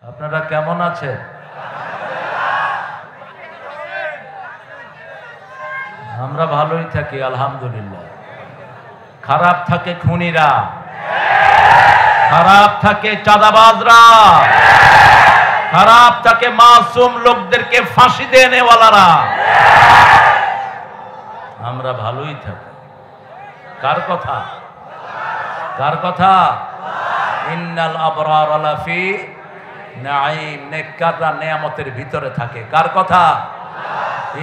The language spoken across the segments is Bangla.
আপনারা কেমন আছেন? আমরা ভালোই থাকি আলহামদুলিল্লাহ। খারাপ থাকে খুনিরা, খারাপ থাকে চাঁদাবাজরা, খারাপ থাকে মাসুম লোকদেরকে ফাঁসি দিয়ে নেওয়ালারা। আমরা ভালোই থাকি। কার কথা? কার কথা? ইন্নাল আবরার লাফি নাঈম, নেককাররা নিয়ামতের ভিতরে থাকে। কার কথা?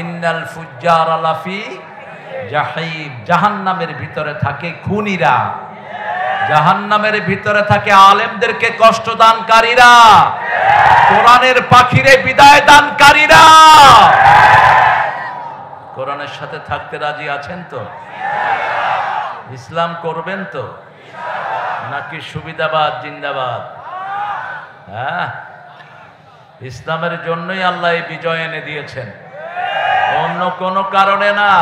ইন্নাল ফুজ্জার লাফি জাহিম, জাহান্নামের ভিতরে থাকে খুনিরা, জাহান্নামের ভিতরে থাকে আলেমদেরকে কষ্ট দানকারীরা, কোরআনের পাখিরে বিদায় দানকারীরা। কোরআনের সাথে থাকতে রাজি আছেন তো? ইসলাম করবেন তো, নাকি সুবিধাবাদ জিন্দাবাদ? হ্যাঁ, ইসলামের জন্যই আল্লাহ এই বিজয় এনে দিয়েছেন, অন্য কোনো কারণে না।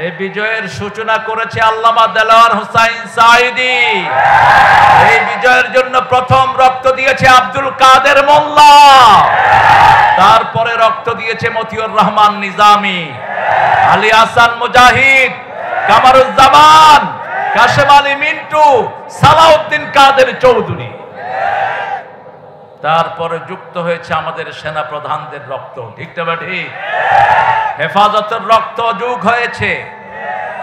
এই বিজয়ের সূচনা করেছে আল্লামা দেলোয়ার হোসাইন সাঈদী। এই বিজয়ের জন্য প্রথম রক্ত দিয়েছে আব্দুল কাদের মোল্লা, তারপরে রক্ত দিয়েছে মতিউর রহমান নিজামী, আলী হাসান মুজাহিদ, কামারুজ্জামান, কাশেম আলী মিন্টু, সালাউদ্দিন কাদের চৌধুরী। তারপরে যুক্ত হয়েছে আমাদের সেনা প্রধানদের রক্ত, ঠিক না ঠিক? হেফাজতের রক্ত যোগ হয়েছে।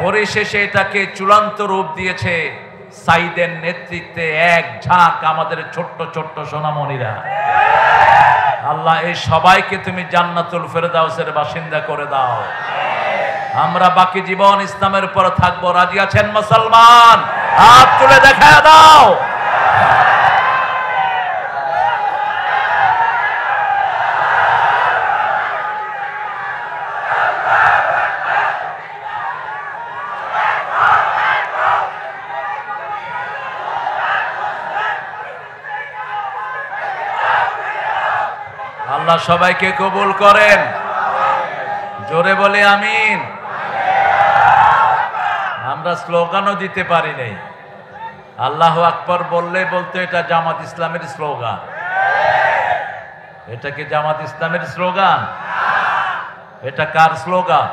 পরিশেষে এটাকে চূড়ান্ত রূপ দিয়েছে সাইদের নেতৃত্বে এক ঝাঁক আমাদের ছোট্ট ছোট্ট সোনামণিরা। আল্লাহ এই সবাইকে তুমি জান্নাতুল ফেরদাউসের বাসিন্দা করে দাও। আমরা বাকি জীবন ইসলামের উপর থাকবো। রাজি আছেন মুসলমান? হাত তুলে দেখা দাও। আল্লাহ সবাইকে কবুল করেন। জোরে বলে আমিন। আমরা স্লোগানও দিতে পারি নাই। আল্লাহু আকবার বললে বলতে এটা জামাত ইসলামের স্লোগান। এটা কি জামাত ইসলামের স্লোগান? এটা কার স্লোগান?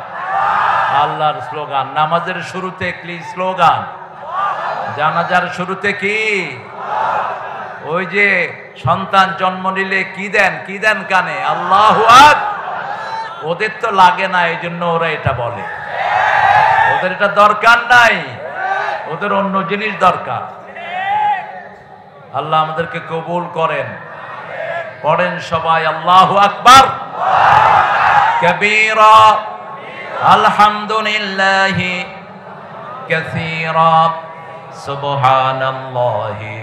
আল্লাহর স্লোগান। নামাজের শুরুতে কি স্লোগান? জানাজার শুরুতে কি? ওই যে সন্তান জন্ম নিলে কি দেন? কি দেন কানে? আল্লাহু আকবার। ওদের তো লাগে না, এই জন্য ওরা এটা বলে। ওদের এটা দরকার নাই, ওদের অন্য জিনিস দরকার। আল্লাহ আমাদেরকে কবুল করেন। পড়েন সবাই আল্লাহু আকবার কাবীরা, আলহামদুলিল্লাহি কাসীরা, সুবহানাল্লাহি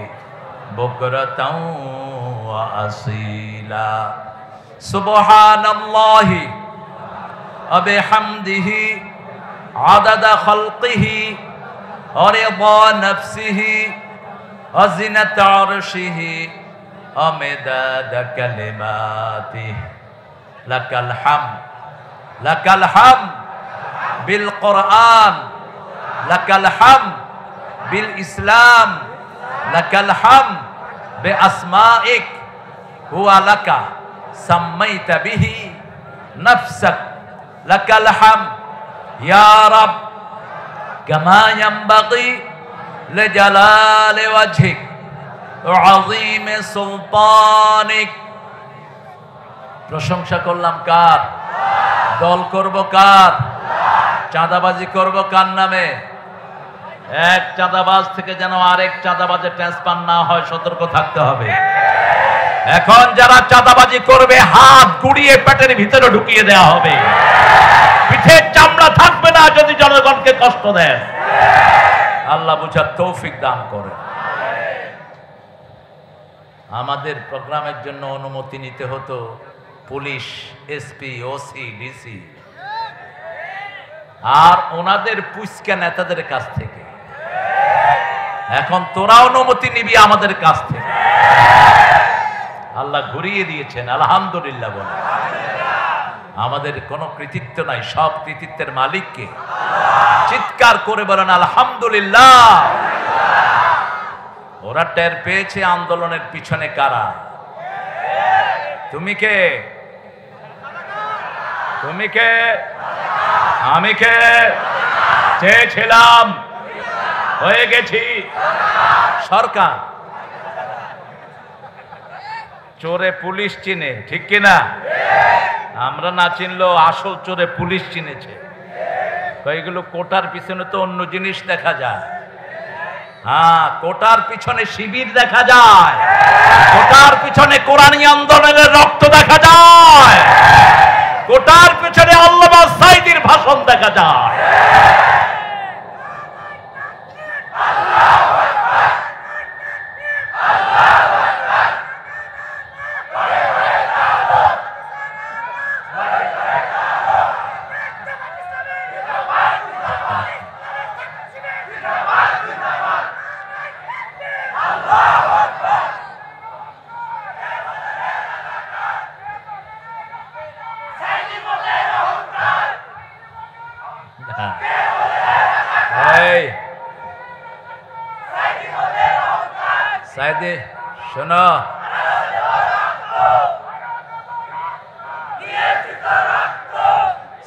বুকরাতাও ওয়া আসীলা, সুবহানাল্লাহি ওয়া বিহামদিহি আদাদা খালকিহি ওয়া রিদা নাফসিহি ওয়া জিনাতা আরশিহি ওয়া মিদাদা কালিমাতিহি। লাকাল হামদ, লাকাল হামদ বিল কুরআন, লাকাল হামদ বিল ইসলাম, লাকাল হামদ বিআসমাইক হুয়া লাকা সাম্মাইতা বিহি নাফসাক, লাকাল হামদ ইয়া রাব কামা ইয়ানবাগি লিজালালি ওয়াজহিক ওয়া আযীমি সুলতানিক। প্রশংসা করলাম কার? দল করব কার? চাঁদাবাজি করব কার নামে? এক চাঁদাবাজ থেকে যেন আরেক চাঁদাবাজের ট্রান্সফার না হয়, সতর্ক থাকতে হবে। এখন যারা চাঁদাবাজি করবে হাত গুড়িয়ে পেটের ভিতরে ঢুকিয়ে দেওয়া হবে। পিঠের চামড়া থাকবে না যদি জনগণকে কষ্ট দেন। আল্লাহ বুঝার তৌফিক দান করে। আমাদের প্রোগ্রামের জন্য অনুমতি নিতে হতো পুলিশ, এসপি, ওসি, ডিসি আর ওনাদের পুষ্কা নেতাদের কাছ থেকে। এখন তোরা অনুমতি নিবি আমাদের কাছ থেকে। আল্লাহ ঘুরিয়ে দিয়েছেন, আলহামদুলিল্লাহ বলে। আমাদের কোনো কৃতিত্ব নাই, সব কৃতিত্বের মালিককে। চিৎকার করে বলেন আলহামদুলিল্লাহ। ওরা টের পেয়েছে আন্দোলনের পিছনে কারা। তুমি কে? তুমি কে? আমি কে? চেয়েছিলাম, হয়ে গেছি সরকার। চোরে পুলিশ চিনে, ঠিক কিনা? আমরা না চিনলেও আসল চোরে পুলিশ চিনেছে। এইগুলো কোটার পিছনে তো অন্য জিনিস দেখা যায়। হ্যাঁ, কোটার পিছনে শিবির দেখা যায়, কোটার পিছনে কোরআনী আন্দোলনের রক্ত দেখা যায়, কোটার পিছনে আল্লামা সাঈদীর ভাষণ দেখা যায়। সাইদে শোনো,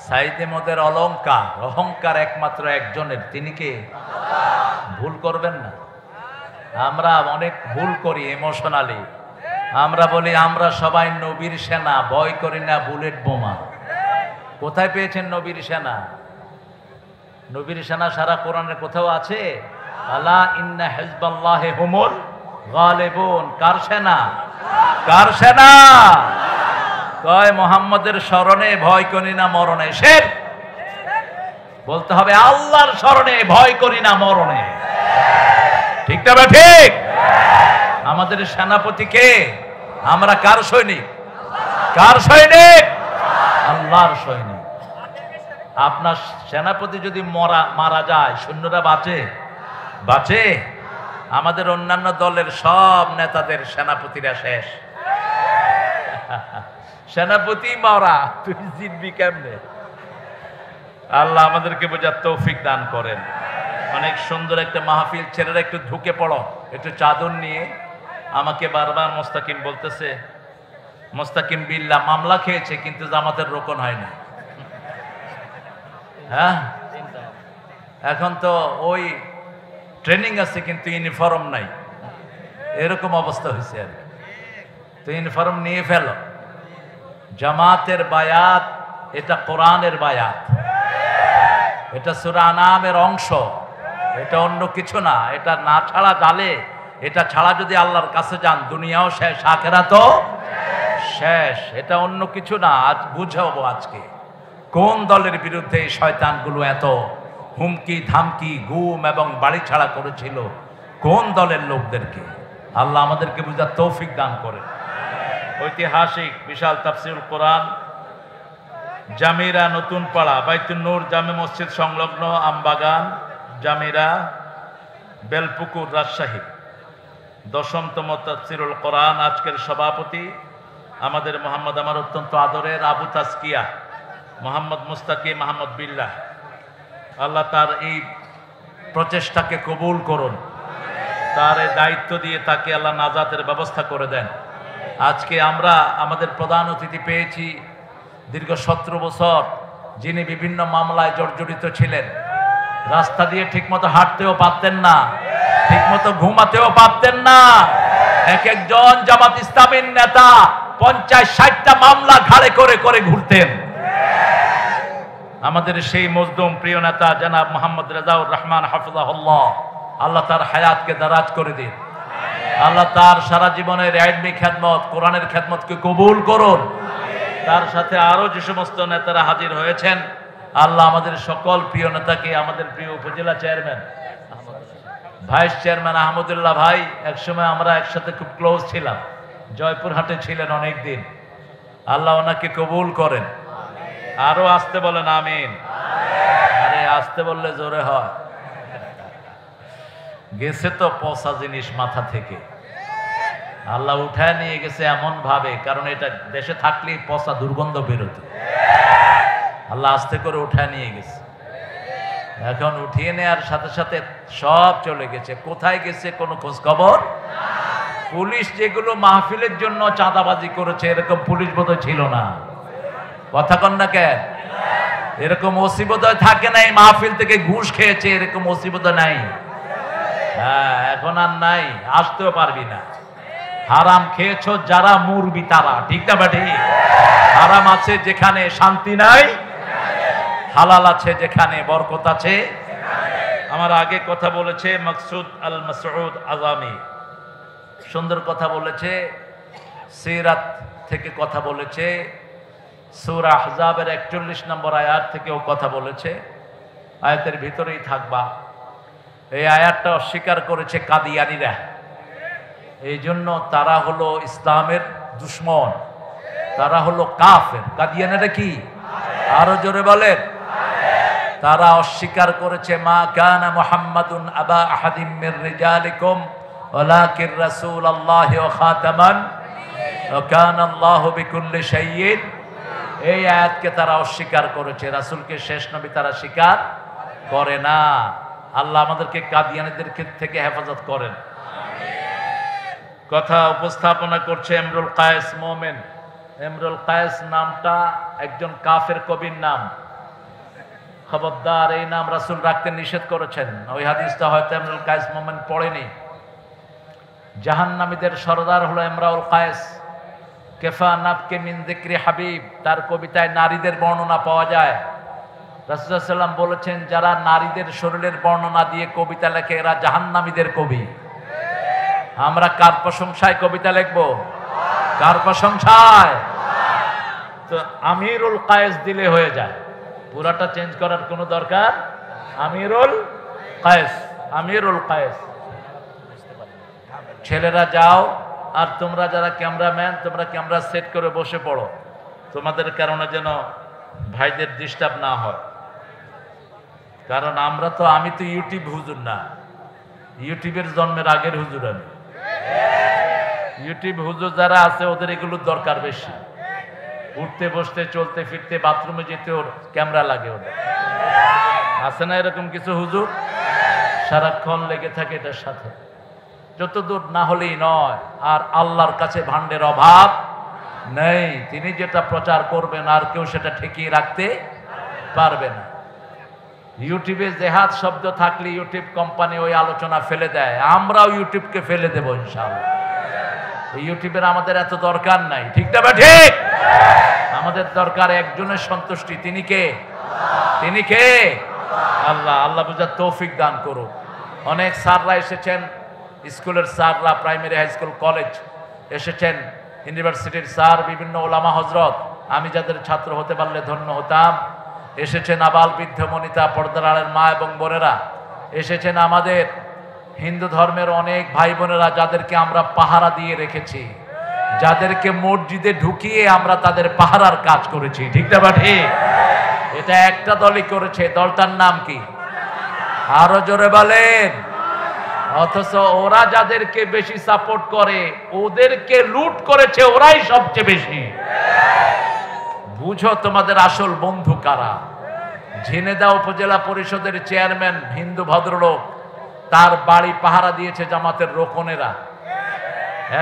সাইদে মোদের অলংকার, অহংকার একমাত্র একজনের, তিনি কে? ভুল করবেন না। আমরা অনেক ভুল করি ইমোশনালি। আমরা বলি আমরা সবাই নবীর সেনা, ভয় করি না বুলেট বোমা। কোথায় পেয়েছেন নবীর সেনা? নবীর সেনা সারা কোরআনের কোথাও আছে? আলা ইন্না হিজবাল্লাহি হুমুল গালিবুন। কার সেনা? কার সেনা? কয় মুহাম্মদের স্মরণে ভয় করি না মরণে। শের বলতে হবে আল্লাহর স্মরণে ভয় করি না মরণে। ঠিক না? ঠিক। আমাদের সেনাপতি কে? আমরা কার সৈনিক? কার সৈনিক? আল্লাহর সৈনিক। আপনার সেনাপতি যদি মারা যায়, সৈন্যরা বাঁচে? বাঁচে? আমাদের অন্যান্য দলের সব নেতাদের সেনাপতিরা শেষ। সেনাপতি মারা, তুই জিতবি কেমনে? আল্লাহ আমাদেরকে বোঝার তৌফিক দান করেন। অনেক সুন্দর একটা মাহফিল। ছেলেরা একটু ঢুকে পড়ো, একটু চাদর নিয়ে। আমাকে বারবার মোস্তাকিম বলতেছে, মোস্তাকিম বিল্লাহ মামলা খেয়েছে কিন্তু জামাতের রোকন হয়নি। হ্যাঁ, এখন তো ওই ট্রেনিং আছে কিন্তু ইউনিফর্ম নাই, এরকম অবস্থা হয়েছে আর কি। তো ইউনিফর্ম নিয়ে ফেলো। জামাতের বায়াত এটা কোরআনের বায়াত, এটা সূরা আনামের অংশ, এটা অন্য কিছু না। এটা না ছাড়া জালে, এটা ছাড়া যদি আল্লাহর কাছে যান দুনিয়াও শেষ, আখিরাতও শেষ। এটা অন্য কিছু না। আজ বুঝাবো আজকে কোন দলের বিরুদ্ধে এই শয়তানগুলো এত হুমকি ধামকি গুম এবং বাড়ি ছাড়া করেছিল, কোন দলের লোকদেরকে। আল্লাহ আমাদেরকে বুঝার তৌফিক দান করে। ঐতিহাসিক বিশাল তাফসীরুল কোরআন, জামিরা নতুন পাড়া, বাইতুন নূর জামে মসজিদ সংলগ্ন আমবাগান, জামিরা, বেলপুকুর, রাজশাহী। 10তম তাফসীরুল কোরআন। আজকের সভাপতি আমাদের মোহাম্মদ, আমার অত্যন্ত আদরের আবু তাজকিয়া মোহাম্মদ মুস্তাকিম মাহমুদ বিল্লাহ। আল্লাহ তার এই প্রচেষ্টাকে কবুল করুন, তার এই দায়িত্ব দিয়ে তাকে আল্লাহ নাজাতের ব্যবস্থা করে দেন। আজকে আমরা আমাদের প্রধান অতিথি পেয়েছি, দীর্ঘ 17 বছর যিনি বিভিন্ন মামলায় জর্জরিত ছিলেন। রাস্তা দিয়ে ঠিকমতো হাঁটতেও পারতেন না, ঠিকমতো ঘুমাতেও পারতেন না। এক একজন জামাত ইসলামীর নেতা 50-60টা মামলা ঘাড়ে করে করে ঘুরতেন। আমাদের সেই মজলুম প্রিয় নেতা জনাব মোহাম্মদ রেজাউর রহমান হাফিজাহুল্লাহ, আল্লাহ তার হায়াতকে দারাজ করে দিন। আল্লাহ তার সারা জীবনের ইলমি খেদমত, কোরআনের খেদমতকে কবুল করুন। তার সাথে আরো যে সমস্ত নেতারা হাজির হয়েছেন, আল্লাহ আমাদের সকল প্রিয় নেতাকে, আমাদের প্রিয় উপজেলা চেয়ারম্যান, ভাইস চেয়ারম্যান আহমদুল্লাহ ভাই, একসময় আমরা একসাথে খুব ক্লোজ ছিলাম, জয়পুরহাটে ছিলেন অনেক দিন। আল্লাহ ওনাকে কবুল করেন। আরো আসতে বলেন আমিন। আরে আসতে বললে জোরে হয়। গেছে তো পচা জিনিস মাথা থেকে, আল্লাহ উঠায় নিয়ে গেছে এমন ভাবে, কারণ এটা দেশে থাকলেই পচা দুর্গন্ধ বেরোতো। আল্লাহ আস্তে করে উঠায় নিয়ে গেছে। এখন উঠিয়ে নেওয়ার সাথে সাথে সব চলে গেছে। কোথায় গেছে কোনো খোঁজ খবর। পুলিশ যেগুলো মাহফিলের জন্য চাঁদাবাজি করেছে এরকম পুলিশ বোধহয় ছিল না। কথা কন না কেন? এরকম ওসি বোধহয় থাকে নাই, মাহফিল থেকে ঘুষ খেয়েছে এরকম ওসি বোধহয় নাই। হ্যাঁ, এখন আর নাই, আসতেও পারবি না। হারাম খেয়েছো যারা মুরবি তারা, ঠিক না বাটি? হারাম আছে যেখানে শান্তি নাই, হালাল আছে যেখানে বরকত আছে। আমার আগে কথা বলেছে মকসুদ আল মাসউদ আজামি, সুন্দর কথা বলেছে, সিরাত থেকে কথা বলেছে, সূরা আহজাবের 41 নম্বর আয়াত থেকেও কথা বলেছে। আয়াতের ভিতরেই থাকবা। এই আয়াতটা অস্বীকার করেছে কাদিয়ানীরা, এই জন্য তারা হলো ইসলামের দুশ্মন, তারা হলো কাফের। কাদিয়ানীরা কি? আরো জোরে বলেন। তারা অস্বীকার করেছে মা কানা মুহাম্মাদুন আবা আহাদিম মির রিজালিকুম ওয়ালাকিন রাসূলুল্লাহি ওয়া খাতামান ওয়া কানা আল্লাহু বিকুল্লি শাইইন। এই আয়াতকে তারা অস্বীকার করেছে, রাসূলকে শেষ নবী তারা স্বীকার করে না। আল্লাহ আমাদেরকে কাদিয়ানীদের থেকে হেফাজত করেন। কথা উপস্থাপনা করছে ইমরুল কায়েস মোমেন। ইমরুল কায়েস নামটা একজন কাফের কবির নাম। খবরদার, এই নাম রাসূল রাখতে নিষেধ করেছেন। ওই হাদিসটা হয়তো ইমরুল কায়েস মোমেন পড়েনি। জাহান্নামীদের সরদার হলো ইমরুল কায়েস। কেফা নাবকে মিন যিকরি হাবিব, তার কবিতায় নারীদের বর্ণনা পাওয়া যায়। রাসূল সাল্লাল্লাহু আলাইহি ওয়াসাল্লাম বলেছেন, যারা নারীদের শরীরের বর্ণনা দিয়ে কবিতা লেখে এরা জাহান্নামীদের কবি। আমরা কার প্রশংসায় কবিতা লিখবো? কার প্রশংসায়? তো আমিরুল কায়েস দিলে হয়ে যায়, পুরাটা চেঞ্জ করার কোনো দরকার। আমিরুল কায়েস, আমিরুল কায়েস। ছেলেরা যাও, আর তোমরা যারা ক্যামেরাম্যান তোমরা ক্যামেরা সেট করে বসে পড়ো, তোমাদের কারণে যেন ভাইদের ডিস্টার্ব না হয়। কারণ আমি তো ইউটিউব হুজুর না, ইউটিউবের জন্মের আগের হুজুর আমি। ইউটিউব হুজুর যারা আছে ওদের এগুলোর দরকার বেশি। উঠতে বসতে চলতে ফিরতে বাথরুমে যেতে ওর ক্যামেরা লাগে। ওদের আছে না এরকম কিছু হুজুর? সারাক্ষণ লেগে থাকে এটার সাথে, যতদূর না হলেই নয়। আর আল্লাহর কাছে ভান্ডের অভাব নেই, তিনি যেটা প্রচার করবেন আর কেউ সেটা ঠেকিয়ে রাখতে পারবে না। ইউটিউবে জেহাদ শব্দ থাকলে ইউটিউব কোম্পানি ওই আলোচনা ফেলে দেয়, আমরাও ইউটিউবকে ফেলে দেবো ইনশাআল্লাহ। ইউটিউবের আমাদের এত দরকার নাই, ঠিক না? ঠিক। আমাদের দরকার একজনের সন্তুষ্টি, তিনি কে? তিনি কে? আল্লাহ। আল্লাহ বুঝার তৌফিক দান করুক। অনেক স্যাররা এসেছেন, স্কুলের স্যাররা, প্রাইমারি হাই স্কুল কলেজ এসেছেন, ইউনিভার্সিটির স্যার, বিভিন্ন ওলামা হজরত, আমি যাদের ছাত্র হতে পারলে ধন্য হতাম। এসেছেন আবাল বৃদ্ধ বনিতা, পর্দার আড়ালের মা এবং বোনেরা, এসেছেন আমাদের হিন্দু ধর্মের অনেক ভাই বোনেরা যাদেরকে আমরা পাহারা দিয়ে রেখেছি, যাদেরকে মসজিদে ঢুকিয়ে আমরা তাদের পাহারার কাজ করেছি, ঠিক না? ঠিক। এটা একটা দলই করেছে, দলটার নাম কি? আরো জোরে বলেন। অথচ ওরা যাদেরকে বেশি সাপোর্ট করে ওদেরকে লুট করেছে ওরাই সবচেয়ে বেশি। বুঝো তোমাদের আসল বন্ধু কারা। ঝিনেদা উপজেলা পরিষদের চেয়ারম্যান হিন্দু ভদ্রলোক, তার বাড়ি পাহারা দিয়েছে জামাতের রোকনেরা।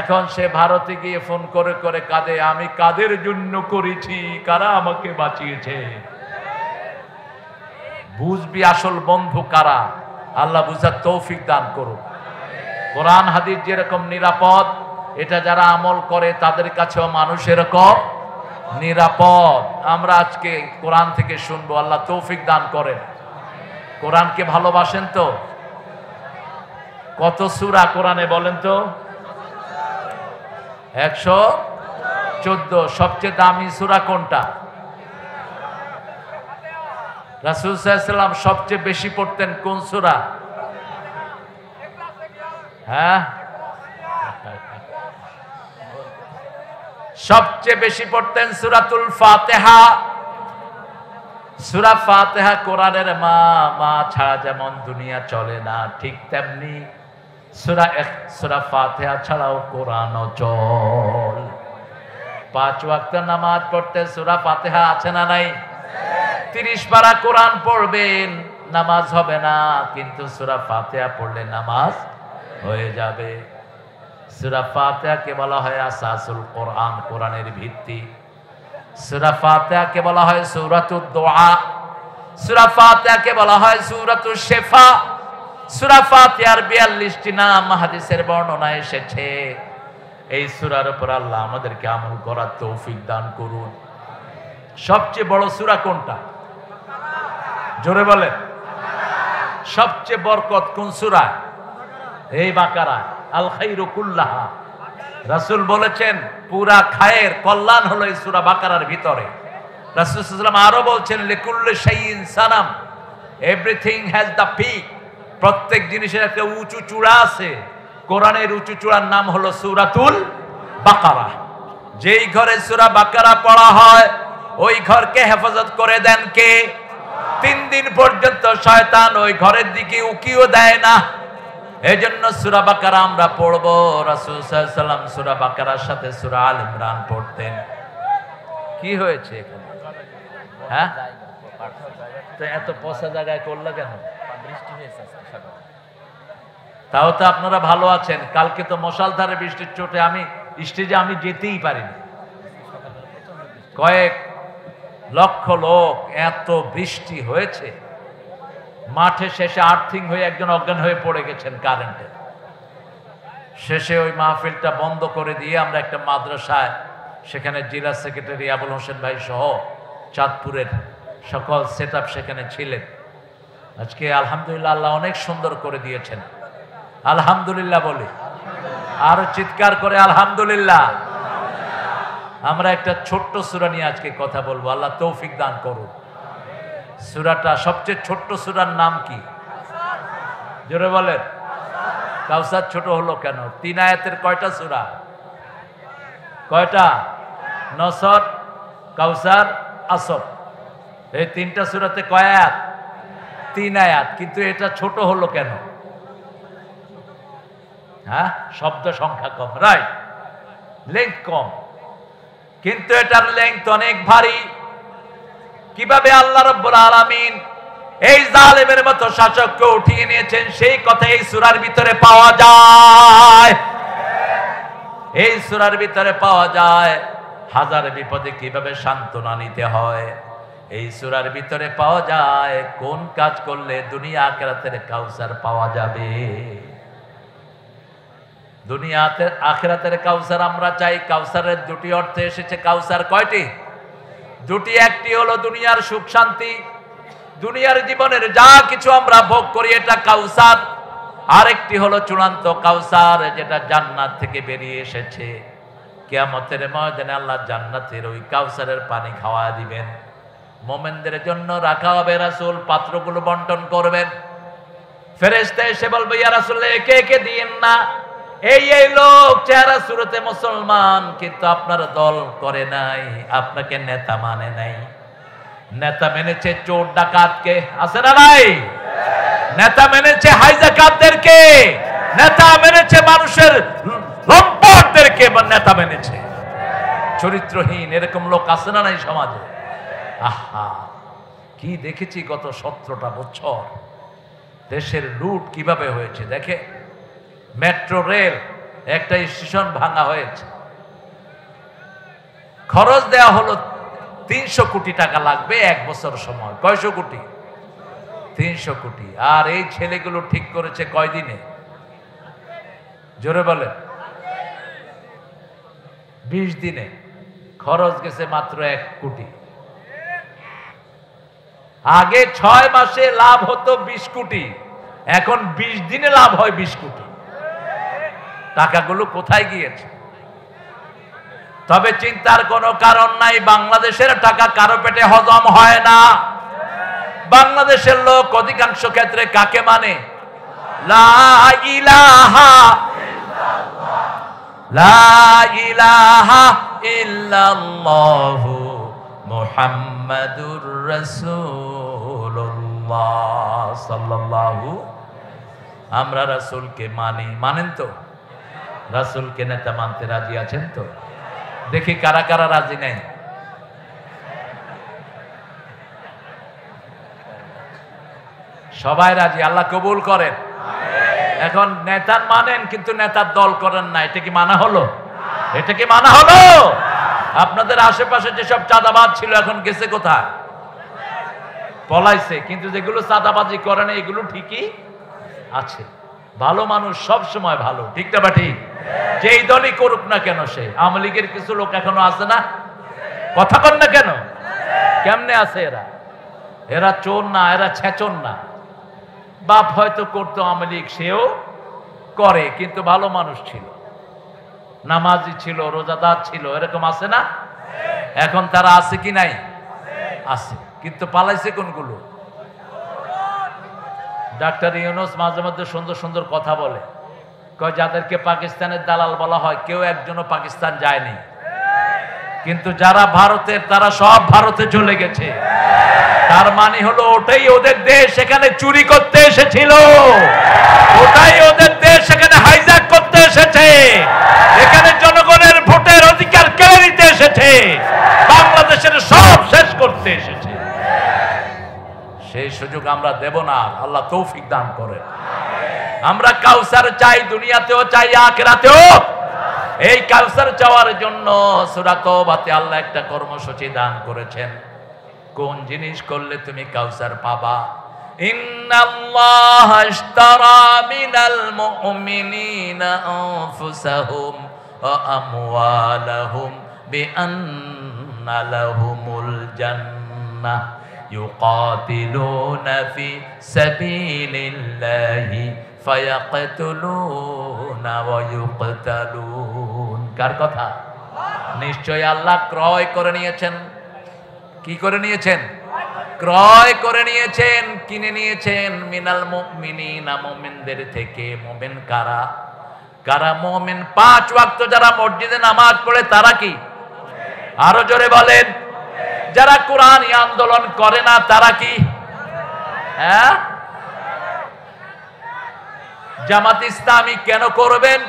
এখন সে ভারতে গিয়ে ফোন করে করে কাঁদে, আমি কাদের জন্য করেছি, কারা আমাকে বাঁচিয়েছে। বুঝবি আসল বন্ধু কারা। আল্লাহ বুঝার তৌফিক দান করুক। কোরআন হাদিস যেরকম নিরাপদ, এটা যারা আমল করে তাদের কাছেও মানুষ এরকম নিরাপদ। আমরা আজকে কোরআন থেকে শুনবো, আল্লাহ তৌফিক দান করেন। কোরআনকে ভালোবাসেন তো? কত সূরা কোরআনে বলেন তো? 114। সবচেয়ে দামি সূরা কোনটা? রাসূল সাল্লাল্লাহু আলাইহি ওয়াসাল্লাম সবচেয়ে বেশি পড়তেন কোন সূরা? হ্যাঁ, সবচেয়ে বেশি পড়তেন সূরাতুল ফাতিহা। সূরা ফাতিহা কোরআনের মা। মা ছাড়া যেমন দুনিয়া চলে না, ঠিক তেমনি সূরা ফাতিহা ছাড়াও কোরআনও চল। 5 ওয়াক্ত নামাজ পড়তে সূরা ফাতিহা আছে না নাই? 30 পারা কোরআন পড়বেন, নামাজ হবে না, কিন্তু সূরা ফাতিহা পড়লে নামাজ হয়ে যাবে। সূরা ফাতিহাকে বলা হয় আসাসুল কোরআন, কোরআনের ভিত্তি। সূরা ফাতিহাকে বলা হয় সূরাতুদ দুআ, সূরা ফাতিহাকে বলা হয় সূরাতুশ শিফা। সূরা ফাতিহার 42টি নাম হাদিসের বর্ণনায় এসেছে। এই সূরার উপর আল্লাহ আমাদেরকে আমল করার তৌফিক দান করুন। সবচেয়ে বড় সূরা কোনটা? জোরে বলেন। সবচেয়ে বরকত কোন সূরা? এই বাকারা। আল খায়রু কুল্লাহা, রাসূল বলেছেন পুরা খায়ের কল্যাণ হলো এই সূরা বাকারার ভিতরে। রাসূল সাল্লাল্লাহু আলাইহি ওয়াসাল্লাম আরো বলছেন লিকুল্লি শাইইন Sanam, everything has the peak. প্রত্যেক জিনিসের একটা উঁচু চূড়া আছে। কোরআনের উঁচু চূড়ার নাম হলো সূরাতুল বাকারা। যেই ঘরে সূরা বাকারা পড়া হয় ওই ঘরকে হেফাজত করে দেন কে? 3 দিন পর্যন্ত শয়তান ওই ঘরের দিকে উকিও দেয় না। এজন্য সূরা বাকারা আমরা পড়ব। রাসূল সাল্লাল্লাহু আলাইহি ওয়াসাল্লাম সূরা বাকারার সাথে সূরা আল ইমরান পড়তেন। কি হয়েছে এখানে? হ্যাঁ, তো এত পচা জায়গায় করলা কেন? বৃষ্টি হয়েছে সকালে। তাও তো আপনারা ভালো আছেন। কালকে তো মশালধারে বৃষ্টির চোটে আমি স্টেজে যেতেই পারিনি। কয়েক লক্ষ লোক, এত বৃষ্টি হয়েছে। মাঠে শেষে আর্থিং হয়ে একজন অজ্ঞান হয়ে পড়ে গেছেন কারেন্টে। শেষে ওই মাহফিলটা বন্ধ করে দিয়ে আমরা একটা মাদ্রাসায়, সেখানে জেলা সেক্রেটারি আবুল হোসেন ভাই সহ চাঁদপুরের সকল সেটআপ সেখানে ছিলেন। আজকে আলহামদুলিল্লাহ আল্লাহ অনেক সুন্দর করে দিয়েছেন। আলহামদুলিল্লাহ বলি, আরো চিৎকার করে আলহামদুলিল্লাহ। আমরা একটা ছোট্ট সূরা নিয়ে আজকে কথা বলবো। আল্লাহ তৌফিক দান করুন। সূরাটা, সবচেয়ে ছোট্ট সূরার নাম কি? জোরে বলেন। কাউসার ছোট হলো কেন? 3 আয়াতের কয়টা সূরা? কয়টা? নসর, কাউসার, আসর। এই 3টা সূরাতে কয় আয়াত? 3 আয়াত। কিন্তু এটা ছোট হলো কেন? হ্যাঁ, শব্দ সংখ্যা কম, রাইট, লেংথ কম, কিন্তু এটার লেংথ অনেক ভারী। কিভাবে আল্লাহ রাব্বুল আলামিন এই জালেমের মতো শাসককে উঠিয়ে নিয়েছেন সেই কথা এই সূরার ভিতরে পাওয়া যায়। এই সূরার ভিতরে পাওয়া যায় হাজার বিপদে কিভাবে সান্ত্বনা নিতে হয়। এই সূরার ভিতরে পাওয়া যায় কোন কাজ করলে দুনিয়া আখিরাতের কাউসার পাওয়া যাবে। দুনিয়াতে আখিরাতের কাউসার আমরা চাই। কাউসারের 2টি অর্থ এসেছে। কাউসার কয়টি? 2টি। একটি হলো দুনিয়ার সুখ শান্তি, দুনিয়ার জীবনের যা কিছু আমরা ভোগ করি এটা কাউসার। আরেকটি হলো চূড়ান্ত কাউসার, যেটা জান্নাত থেকে বেরিয়ে এসেছে। কিয়ামতের ময়দানে আল্লাহ জান্নাতের ওই কাউসারের পানি খাওয়া দিবেন। মুমিনদের জন্য রাখা হবে। রাসূল পাত্রগুলো বন্টন করবেন। ফেরেশতা এসে বলবে, ইয়া রাসূল একে একে দিয়েন না। এই লোক চেহারা সুরতে মুসলমান, কিন্তু আপনার দল করে নাই, আপনাকে নেতা মানে নাই। নেতা মেনেছে চোর ডাকাতকে, আছে না নাই? নেতা মেনেছে হাইজাকারদেরকে, নেতা মেনেছে মানুষের লম্পটদেরকে, নেতা মেনেছে চরিত্রহীন। এরকম লোক আছে না নাই সমাজে? আহা, কি দেখেছি গত 17টা বছর দেশের লুট কিভাবে হয়েছে। দেখে, মেট্রো রেল একটা স্টেশন ভাঙা হয়েছে, খরচ দেওয়া হলো 300 কোটি টাকা লাগবে 1 বছর সময়। কয়শো কোটি? 300 কোটি। আর এই ছেলেগুলো ঠিক করেছে কয়দিনে? জোরে বলে 20 দিনে। খরচ গেছে মাত্র 1 কোটি। আগে 6 মাসে লাভ হতো 20 কোটি, এখন 20 দিনে লাভ হয় 20 কোটি। টাকাগুলো কোথায় গিয়েছে? তবে চিন্তার কোনো কারণ নাই। বাংলাদেশের টাকা কারো পেটে হজম হয় না। বাংলাদেশের লোক অধিকাংশ ক্ষেত্রে কাকে মানে? লা ইলাহা ইল্লাল্লাহ, লা ইলাহা ইল্লাল্লাহু মুহাম্মাদুর রাসূলুল্লাহ সাল্লাল্লাহু। আমরা রাসূলকে মানি। মানেন তো? রাসূলকে নেতা মানতে রাজি আছেন তো? দেখি কারা কারা রাজি নাই। সবাই রাজি। আল্লাহ কবুল করেন। এখন নেতার মানেন কিন্তু নেতার দল করেন না, এটা কি মানা হলো? এটা কি মানা হলো? আপনাদের আশেপাশে যেসব চাঁদাবাজ ছিল এখন গেছে কোথায়? পলাইছে। কিন্তু যেগুলো চাঁদাবাজি করে না এগুলো ঠিকই আছে। ভালো মানুষ সব সময় ভালো, ঠিক না? ঠিক। যেই দলই করুক না কেন, সে আওয়ামী লীগের কিছু লোক এখনো আছে না? কথা কন না কেন? কেমনে আছে এরা? এরা চোর না, এরা ছেচন না। বাপ হয়তো করতো আওয়ামী লীগ, সেও করে, কিন্তু ভালো মানুষ ছিল, নামাজি ছিল, রোজাদার ছিল, এরকম আছে না? এখন তারা আছে কি নাই? আছে। কিন্তু পালাইছে কোনগুলো? ডাক্তার ইউনূস মাঝে মধ্যে সুন্দর সুন্দর কথা বলে, কয় যাদেরকে পাকিস্তানের দালাল বলা হয় কেউ একজনও পাকিস্তান যায়নি, কিন্তু যারা ভারতের তারা সব ভারতে চলে গেছে। তার মানে হলো ওটাই ওদের দেশ, সেখানে চুরি করতে এসেছিল, ওটাই ওদের দেশ, সেখানে হাইজ্যাক করতে এসেছে, এখানে জনগণের ভোটের অধিকার কেড়ে নিতে এসেছে, বাংলাদেশের সব শেষ করতে এসেছে। সেই সুযোগ আমরা দেব না। আল্লাহ তৌফিক দান করেন। আমরা কাউসার চাই, দুনিয়াতেও চাই, আখিরাতেও। এই কাউসার চাওয়ার জন্য সূরা তাওবাতে আল্লাহ একটা কর্মসূচি দান করেছেন। কোন জিনিস করলে তুমি কাউসার পাবা? ইন্নাল্লাহা ইশতারা মিনাল মুমিনিনা আনফুসাহুম ওয়া আমওয়ালাহুম বিআন্না লাহুমুল জান্নাহ يقاتلون في سبيل الله فيقتلون ويقتلون। কার কথা? নিশ্চয় আল্লাহ ক্রয় করে নিয়েছেন। কি করে নিয়েছেন? ক্রয় করে নিয়েছেন, কিনে নিয়েছেন। মিনাল মুমিনিনা, মুমিনদের থেকে। মুমিন কারা? কারা মুমিন? 5 ওয়াক্ত যারা মসজিদে নামাজ পড়ে তারা কি? আরো জোরে বলেন। যারা কোরআনী আন্দোলন করে না তারা কি? হ্যাঁ, জামাত ইসলামী কেন করবেন?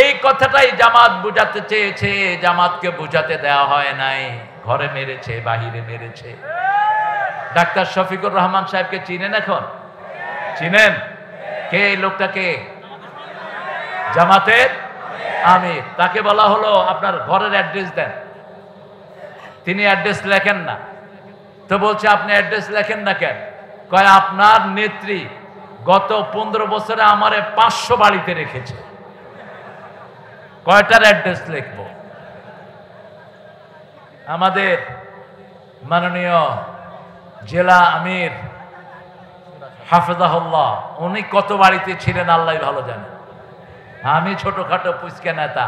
এই কথাটাই জামাত বুঝাতে চেয়েছে, জামাতকে বুঝাতে দেওয়া হয় নাই। ঘরে মেরেছে, বাহিরে মেরেছে। ডাক্তার শফিকুর রহমান সাহেবকে চিনেন? এখন চিনেন? কে এই লোকটাকে? জামাতের আমির। তাকে বলা হলো আপনার ঘরের অ্যাড্রেস দেন। তিনি অ্যাড্রেস লেখেন না। তো বলছে আপনি অ্যাড্রেস লেখেন না কেন? কয় আপনার নেত্রী গত 15 বছরে আমারে 500 বাড়িতে রেখেছে, কয়টার অ্যাড্রেস লিখবো? আমাদের মাননীয় জেলা আমির হাফেজাহুল্লাহ, উনি কত বাড়িতে ছিলেন আল্লাহ ভালো জানে। আমি ছোটখাটো পুচকে নেতা,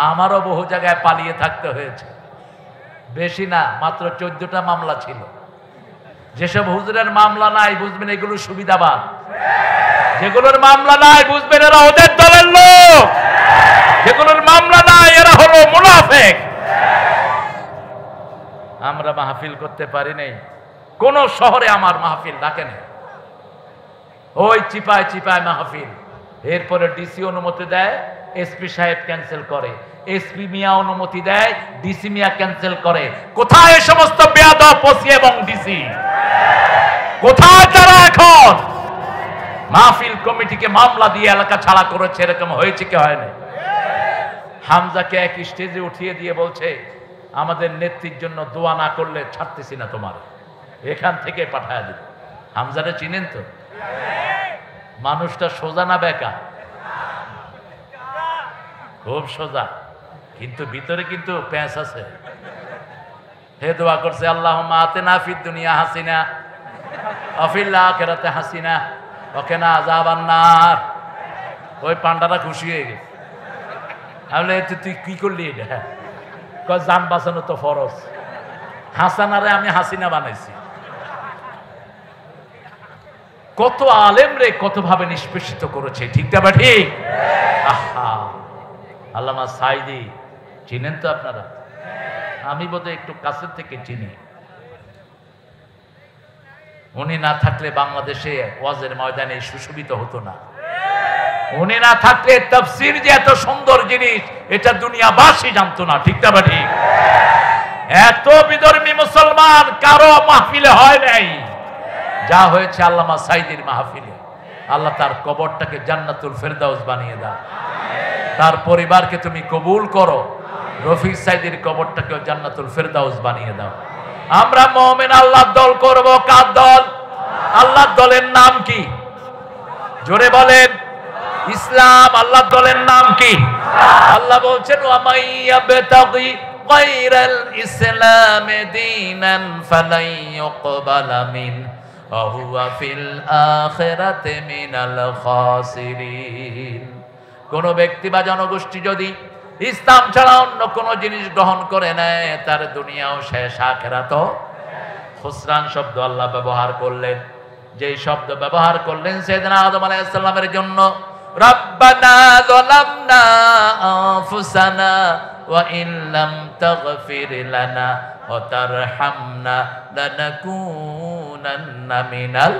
আমারও বহু জায়গায় পালিয়ে থাকতে হয়েছে। বেশি না, মাত্র 14টা মামলা ছিল। যেসব হুজুরের মামলা নাই বুঝবেন এগুলো সুবিধাবাদ, যেগুলোর মামলা নাই বুঝবেন এরা ওদের দলের লোক, যেগুলোর মামলা নাই এরা হলো মুনাফিক। আমরা মাহফিল করতে পারি নাই, কোন শহরে আমার মাহফিল ডাকে নাই, ওই চিপায় চিপায় মাহফিল। এরপরে ডিসি অনুমতি দেয়, এসপি সাহেব ক্যান্সেল করে, এসপি মিয়া অনুমতি দেয়, ডিসি মিয়া ক্যান্সেল করে। কোথায় এই সমস্ত বেয়াদব ওসি এবং ডিসি? কোথায় তারা এখন? মাহফিল কমিটিকে মামলা দিয়ে এলাকা ছাড়া করেছে, এরকম হয়েছে কি হয় না? হামজাকে এক স্টেজে উঠিয়ে দিয়ে বলছে আমাদের নেত্রীর জন্য দোয়া না করলে ছাড়তেছি না তোমার, এখান থেকে পাঠায় দিব। হামজারে চিনেন তো? মানুষটা সোজা না বেকা? খুব সোজা, কিন্তু ভিতরে কিন্তু প্যাঁচ আছে। হে দোয়া করছে আল্লাহুম্মা আতিনা ফিদ দুনিয়া হাসিনা ওয়া ফিল আখিরাতি হাসিনা ওয়া কিনা আযাবান নার। ওই পান্ডাটা খুশি হয়ে গেছে। আমি তুই কি করলি এটা? কয় জান বাঁচানো তো ফরজ, হাসানারে আমি হাসিনা বানাইছি। কত আলেম রে কত ভাবে নিষ্পেষিত করেছে, ঠিক না? ঠিক। আহা, আল্লামা সাইদি চিনেন তো আপনারা? আমি বোধহয় একটু কাছের থেকে চিনি। উনি না থাকলে বাংলাদেশে ওয়াজের ময়দানে সুশোভিত হতো না। উনি না থাকলে তাফসীর যে এত সুন্দর জিনিস এটা দুনিয়াবাসী জানতো না, ঠিক না? ঠিক। এত বিধর্মী মুসলমান কারো মাহফিলে হয় নাই, যা হয়েছে আল্লামা সাইদির মাহফিলে। আল্লাহ তার কবরটাকে জান্নাতুল ফেরদাউস বানিয়ে দাও। তার পরিবারকে তুমি কবুল করো। রফিক সাইদির কবরটাকেও জান্নাতুল ফেরদাউস বানিয়ে দাও। আমরা মুমিন আল্লাহর দল করব। কার দল? আল্লাহর দলের নাম কি? জোরে বলেন। ইসলাম। আল্লাহর দলের নাম কি? আল্লাহ বলছেন ওয়া মাইয়াবতাগি গায়রাল ইসলাম দীনান ফালাই ইউকবালা মিন ওয়া হুয়া ফিল আখিরাতি মিনাল খাসিরিন। কোন ব্যক্তি বা জনগোষ্ঠী যদি ইসলাম ছাড়া অন্য কোন জিনিস গ্রহণ করে নেয়, তার দুনিয়াও শেষ, আখিরাতও। খুসরান শব্দ আল্লাহ ব্যবহার করলেন, যেই শব্দ ব্যবহার করলেন সাইয়েদনা আদম আলাইহিস সালামের জন্য। রব্বানা যালামনা আনফুসানা ওয়া ইন লাম তাগফির লানা ওয়া তারহামনা লানাকুনান্না মিনাল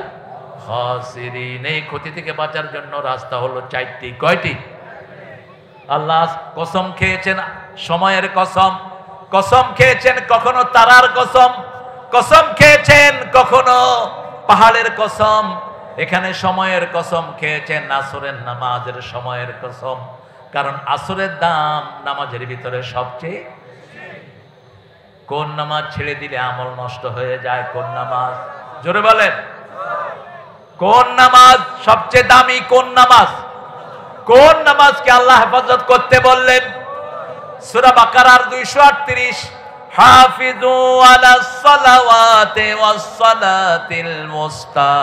খাসিরিন। এই ক্ষতি থেকে বাঁচার জন্য রাস্তা হলো চারটি। কয়টি? আল্লাহ কসম খেয়েছেন, সময়ের কসম, কসম খেয়েছেন কখনো তারার কসম, কসম খেয়েছেন কখনো পাহাড়ের কসম। এখানে সময়ের কসম খেয়েছেন, আসরের নামাজের সময়ের কসম। কারণ আসরের দাম নামাজের ভিতরে সবচেয়ে। কোন নামাজ ছেড়ে দিলে আমল নষ্ট হয়ে যায়? কোন নামাজ? জোরে বলেন। কোন নামাজ সবচেয়ে দামি? কোন নামাজ? কোন নামাজকে আল্লাহ হেফাজত করতে বললেন? সূরা বাকারার 238, হাফিজু আলাস সালাওয়াতি ওয়াস সালাতিল মুস্তা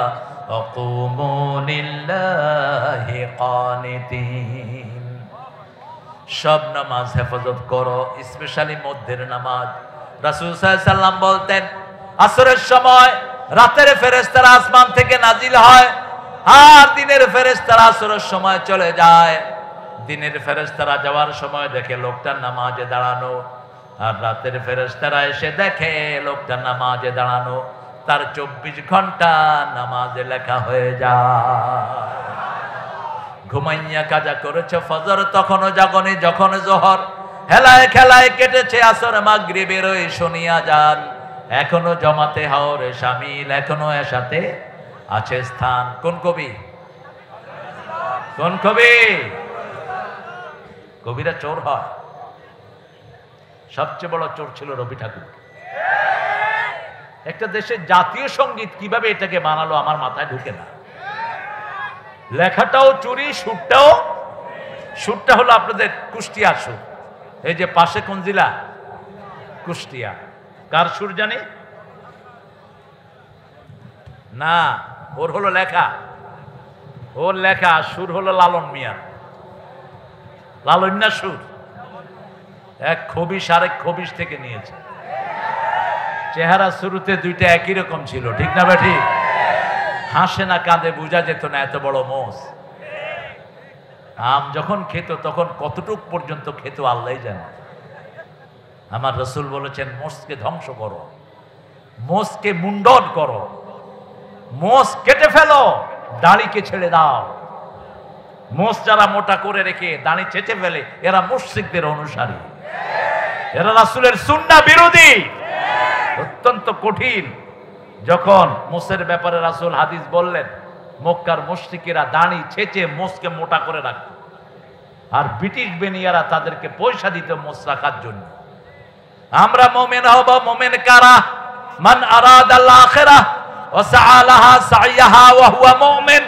ওয়া কুমু লিল্লাহি কানিতিন। সব নামাজ হেফাজত করো, স্পেশালি মধ্যের নামাজ। রাসূল সাল্লাল্লাহু আলাইহি সাল্লাম বলতেন, আসরের সময় রাতের ফেরেশতারা আসমান থেকে নাজিল হয়, আর দিনের ফেরেশতারা আসরের সময় চলে যায়। দিনের ফেরেশতারা যাওয়ার সময় দেখে লোকটা নামাজে দাঁড়ানো, আর রাতের ফেরেশতারা এসে দেখে লোকটা নামাজে দাঁড়ানো। তার 24 ঘন্টা নামাজে লেখা হয়ে যায়। ঘুমাইয়া কাজা করেছে ফজর, তখনও জাগনি যখন জোহর। হেলায় খেলায় কেটেছে আসর, মাগরিবের ওই শুনিয়া যান। এখনো জমাতে হাওরে শামিল, এখনো এসাতে আছে স্থান। কোন কবি? কোন কবি? কবিরা চোর হয়। সবচেয়ে বড় চোর ছিল রবি ঠাকুর। একটা দেশের জাতীয় সঙ্গীত কিভাবে এটাকে বানালো আমার মাথায় ঢুকে না। লেখাটাও চুরি, সুরটাও। সুরটা হলো আপনাদের কুষ্টিয়ার সুর। এই যে পাশে কোন জেলা? কুষ্টিয়া। কার সুর জানি না, ওর হলো লেখা, ওর লেখা। সুর হলো লালন মিয়ার, লালন্যা সুর। এক খবিশ আরেক খবিশ থেকে নিয়েছে। চেহারা শুরুতে দুইটা একই রকম ছিল, ঠিক না বেঠি? হাসে না কাঁদে বোঝা যেত না, এত বড় মোষ। আম যখন খেত তখন কতটুক পর্যন্ত খেত আল্লাহই জানে। আমার রসুল বলেছেন, মোষকে ধ্বংস করো, মোষকে মুন্ডন করো, মোষ কেটে ফেলো, দাড়িকে ছেড়ে দাও। মোষ যারা মোটা করে রেখে দাড়ি চেটে ফেলে, এরা মুশরিকদের অনুসারী, এরা রাসূলের সুন্নাহ বিরোধী। অত্যন্ত কঠিন। যখন মোষের ব্যাপারে রাসূল হাদিস বললেন, মক্কার মুশরিকেরা দাড়ি ছেঁচে মোষকে মোটা করে রাখত, আর ব্রিটিশ বেনিয়ারা তাদেরকে পয়সা দিত মোষ রাখার জন্য। আমরা মুমিন হব। মুমিন কারা? মান আরাদাল আখিরাহ ওয়া সাআলাহা সাইয়াহা ওয়া হুয়া মুমিন।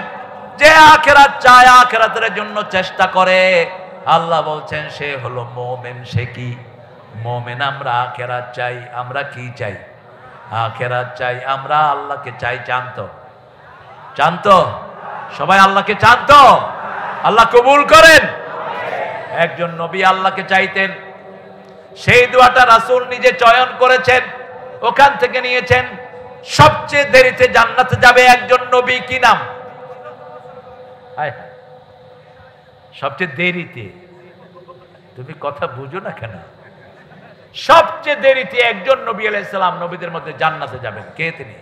যে আখিরাত চায়, আখিরাতের জন্য চেষ্টা করে, আল্লাহ বলছেন সে হলো মুমিন। সে কি মুমিন? আমরা আখিরাত চাই। আমরা কি চাই? আখিরাত চাই। আমরা আল্লাহকে চাই। চান্ত চান্ত সবাই আল্লাহকে চান্ত। আল্লাহ কবুল করেন। একজন নবী আল্লাহকে চাইতেন, সেই দোয়াটা রাসূল নিজে চয়ন করেছেন, ওখান থেকে নিয়েছেন। সবচেয়ে দেরিতে জান্নাতে যাবে একজন নবী, কি নাম? সবচেয়ে দেরিতে। তুমি কথা বুঝো না কেন? সবচেয়ে দেরিতে একজন নবী আলাইহিস সালাম নবীদের মধ্যে জান্নাতে যাবেন। কে তিনি?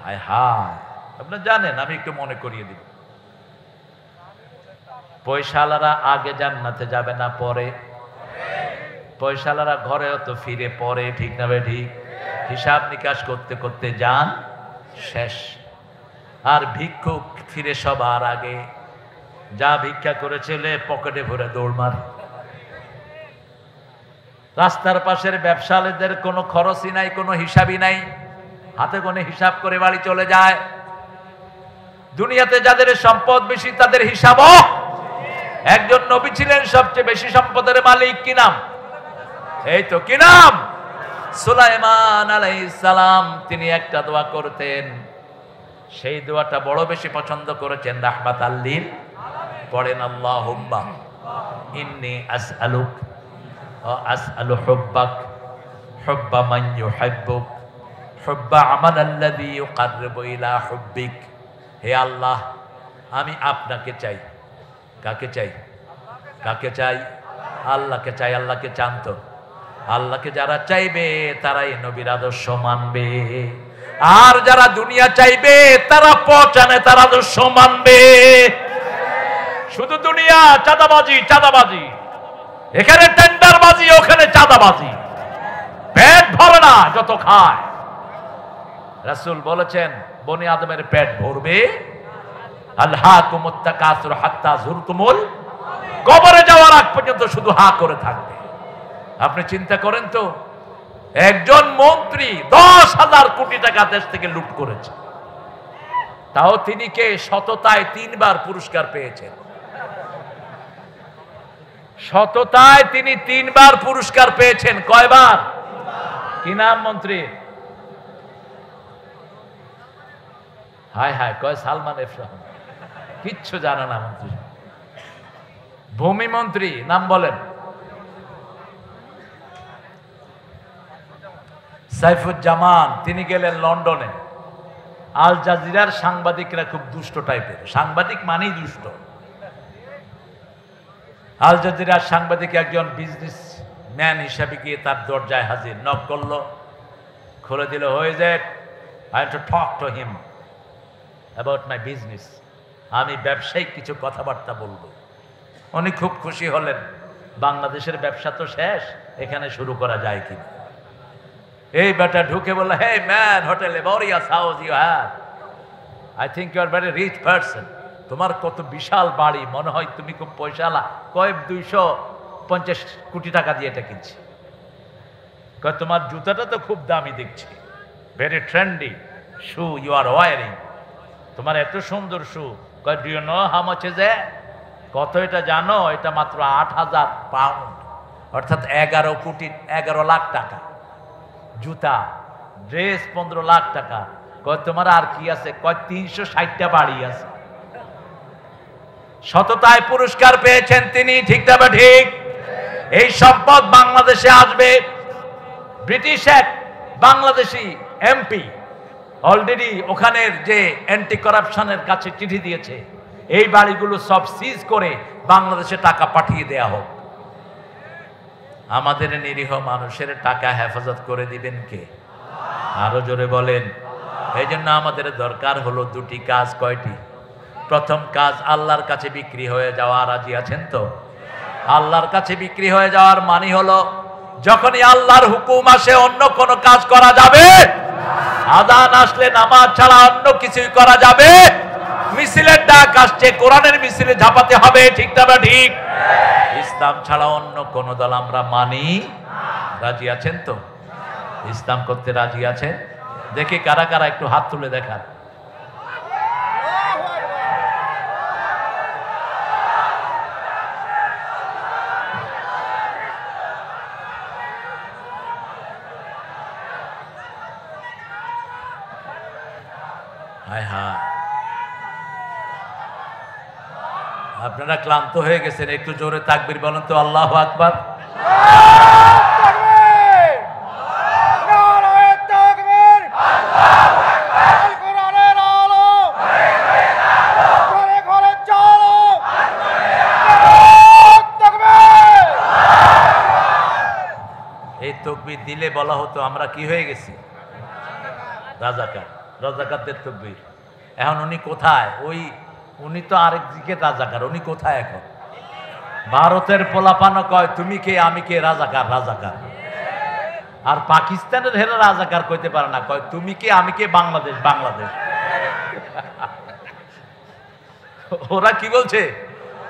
হায় হায়, আপনারা জানেন, আমি একটু মনে করিয়ে দিব। পয়সাওয়ালারা আগে জান্নাতে যাবে না পরে? পয়সাওয়ালারা ঘরেও তো ফিরে পরে, ঠিক না ভাই? ঠিক। হিসাব নিকাশ করতে করতে যান শেষ। আর ভিক্ষুক ফিরে সবার আগে, যা ভিক্ষা করেছিল পকেটে ভরে দৌড় মার। রাস্তার পাশের ব্যবসায়ীদের কোনো খরচই নাই, কোনো হিসাবই নাই, হাতে গোনে হিসাব করে বাড়ি চলে যায়। দুনিয়াতে যাদের সম্পদ বেশি তাদের হিসাবও। একজন নবী ছিলেন সবচেয়ে বেশি সম্পদের মালিক, কি নাম? এই তো, কি নাম? সুলাইমান আলাইহিস সালাম। তিনি একটা দোয়া করতেন, সেই দোয়াটা বড় বেশি পছন্দ করেছেন রাহমাতাল লিল পড়েন, আল্লাহুম্মা ইন্নী আসআলুক ওয়া আসআলু হুব্বাক হুব্বা মান ইউহিব্বুক হুব্বা আমালাল্লাযী ইউকাররিবু ইলা হুব্বিক। হে আল্লাহ, আমি আপনাকে চাই। কাকে চাই? কাকে চাই? আল্লাহকে চাই। আল্লাহকে চান তো? আল্লাহকে যারা চাইবে তারাই নবীর আদর্শ মানবে, আর যারা দুনিয়া চাইবে তারা পচানে তার আদর্শ মানবে। শুধু দুনিয়া, চাঁদাবাজি চাঁদাবাজি, এখানে টেন্ডারবাজি, ওখানে চাঁদাবাজি, পেট ভরে না যত খায়। রাসূল বলেছেন বনি আদমের পেট ভরবে, আলহাকুমুত তাকাসুর হাত্তা যুরতুমুল, কবরে যাওয়ার আগ পর্যন্ত শুধু হা করে থাকবে। আপনি চিন্তা করেন তো, একজন মন্ত্রী 10,000 কোটি টাকা দেশ থেকে লুট করেছে, তাও তিনি কে সততায় 3 বার পুরস্কার পেয়েছেন। সততায় তিনি 3 বার পুরস্কার পেয়েছেন। কয়বার? কি নাম মন্ত্রী? হায় হায়, কয় সালমান এফ রহমান। কিচ্ছু জানে না মন্ত্রী। ভূমি মন্ত্রী নাম বলেন? সাইফুজ্জামান। তিনি গেলেন লন্ডনে। আল জাজিরার সাংবাদিকরা খুব দুষ্ট টাইপের, সাংবাদিক মানেই দুষ্ট। আল জাজিরার সাংবাদিক একজন বিজনেস ম্যান হিসাবে গিয়ে তার দরজায় হাজির, নক করলো, খুলে দিল, হয়ে যায় I to talk to him about my business. আমি ব্যবসায়িক কিছু কথাবার্তা বলবো। উনি খুব খুশি হলেন, বাংলাদেশের ব্যবসা তো শেষ, এখানে শুরু করা যায় কিনা। এই বেটা ঢুকে বলল, hey man, hotel laborious house you have, I think you are very rich person. তোমার কত বিশাল বাড়ি, মনে হয় তুমি খুব পয়সাওয়ালা। কয় 250 কোটি টাকা দিয়ে এটা কিনছি। কয় তোমার জুতাটা তো খুব দামি দেখছি, very trendy shoe you are wearing, তোমার এত সুন্দর শু। কয় do you know how much is it? কত এটা জানো? এটা মাত্র 8,000 পাউন্ড, অর্থাৎ 11 লাখ টাকা। জুতা, ড্রেস 15 লাখ টাকা। কয় তোমার আর কি আছে? কয় 360টা বাড়ি আছে। সততায় পুরস্কার পেয়েছেন তিনি, ঠিক না ঠিক? এই সম্পদ বাংলাদেশে আসবে। ব্রিটিশ এক বাংলাদেশি এমপি অলরেডি ওখানের যে অ্যান্টি কারাপশনের কাছে চিঠি দিয়েছে, এই বাড়িগুলো সব সিজ করে বাংলাদেশে টাকা পাঠিয়ে দেয়া হোক। আমাদের নিরীহ মানুষের টাকা হেফাজত করে দিবেন কে? আরো জোরে বলেন। এই জন্য আমাদের দরকার হলো 2টি কাজ। কয়টি? প্রথম কাজ, আল্লাহর কাছে বিক্রি হয়ে যাওয়া। রাজি আছেন তো? আল্লাহর কাছে বিক্রি হয়ে যাওয়ার মানে হলো যখনই আল্লাহর হুকুম আসে অন্য কোনো কাজ করা যাবে, আযান আসলে নামাজ ছাড়া অন্য কিছুই করা যাবে। মিছিলের ডাক আসছে, কোরআনের মিছিলে ঝাঁপাতে হবে, ঠিক না ঠিক? ইসলাম ছাড়া অন্য কোন দল আমরা মানি। রাজি আছেন তো? ইসলাম করতে রাজি আছেন? দেখি কারা কারা, একটু হাত তুলে দেখান। হায় হায়, আপনারা ক্লান্ত হয়ে গেছেন, একটু জোরে তাকবীর বলেন তো। আল্লাহু আকবার। এই তাকবীর দিলে বলা হতো আমরা কি হয়ে গেছি? রাজাকার। রাজাকারদের তাকবীর। এখন উনি কোথায়? উনি তো আরেক দিকে রাজাকার, উনি কোথায় এখন? ভারতের পোলাপানো কয় তুমি কে আমি কে, রাজাকার রাজাকার। আর পাকিস্তানের হেরা রাজাকার কইতে পারে না, কয় তুমি কে আমি কে, বাংলাদেশ বাংলাদেশ। ওরা কি বলছে?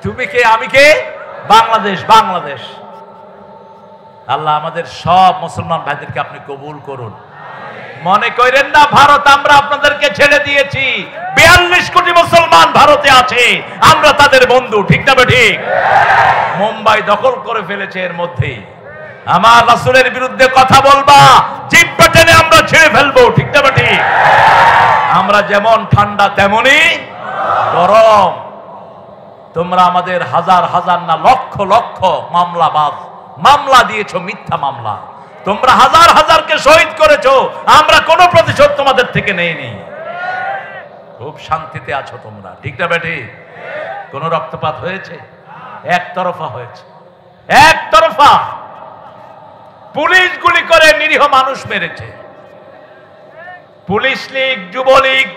তুমি কে আমি কে? বাংলাদেশ, বাংলাদেশ। আল্লাহ আমাদের সব মুসলমান ভাইদেরকে আপনি কবুল করুন। মনে করেন না ভারত আমরা আপনাদেরকে ছেড়ে দিয়েছি। 42 কোটি মুসলমান ভারতে আছে, আমরা তাদের বন্ধু, ঠিক না ঠিক? মুম্বাই দখল করে ফেলেছে এর মধ্যেই। আমার রাসূলের বিরুদ্ধে কথা বলবা, জিহ্বা টেনে আমরা ছেড়ে ফেলবো, ঠিক না ঠিক? আমরা যেমন ঠান্ডা তেমনি গরম। তোমরা আমাদের হাজার হাজার না লক্ষ লক্ষ মামলা দিয়েছো, মিথ্যা মামলা। তোমরা হাজার হাজারকে শহীদ করেছো, আমরা কোনো প্রতিশোধ তোমাদের থেকে নেইনি। খুব শান্তিতে আছো তোমরা, ঠিক না বেটি? কোন রক্তপাত হয়েছে? একতরফা হয়েছে, একতরফা। পুলিশ গুলি করে নিরীহ মানুষ মেরেছে। পুলিশ লীগ, যুবলীগ,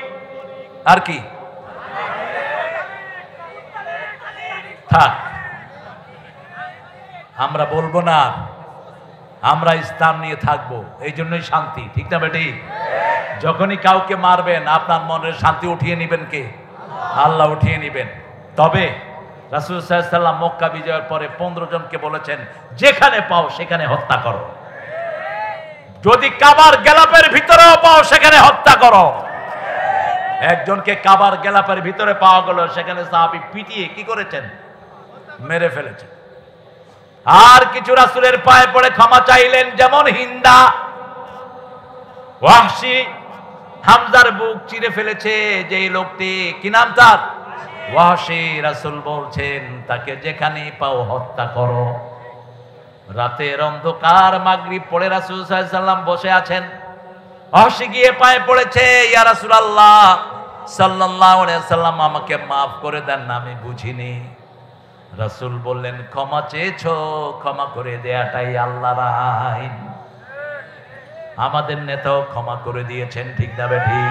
আর কি থাক, আমরা বলবো না। আমরা ইসলাম নিয়ে থাকবো, এই জন্যই শান্তি, ঠিক না বেটি? যখনই কাউকে মারবেন আপনার মনের শান্তি উঠিয়ে নিবেন কে? আল্লাহ উঠিয়ে নিবেন। তবে রাসূল সাল্লাল্লাহু আলাইহি ওয়াসাল্লাম মক্কা বিজয়ের পরে 15 জনকে বলেছেন, যেখানে পাও সেখানে হত্যা করো। যদি কাবার গেলাপের ভিতরেও পাও সেখানে হত্যা করো। একজনকে কাবার গেলাপের ভিতরে পাওয়া গেল, সেখানে সাহাবী পিটিয়ে কি করেছেন? মেরে ফেলেছেন। আর কিছু রাসূলের পায়ে পড়ে ক্ষমা চাইলেন, যেমন হিন্দা। ওয়াহশী হামজার বুক চিরে ফেলেছে যে লোকটি, কি নাম তার? ওয়াহশী। রাসূল বলছেন তাকে যেখানেই পাও হত্যা করো। রাতের অন্ধকার, মাগরিব পড়ে রাসূল সাল্লাল্লাহু আলাইহি ওয়াসাল্লাম বসে আছেন। ওয়াহশী গিয়ে পায়ে পড়েছে, ইয়া রাসূলুল্লাহ সাল্লাল্লাহু আলাইহি ওয়াসাল্লাম, আমাকে মাফ করে দেন না, আমি বুঝিনি। রাসূল বললেন, ক্ষমা চেয়েছো, ক্ষমা করে দেয়াটাই আল্লাহর আইন। আমাদের নেতাও ক্ষমা করে দিয়েছেন, ঠিক না ঠিক?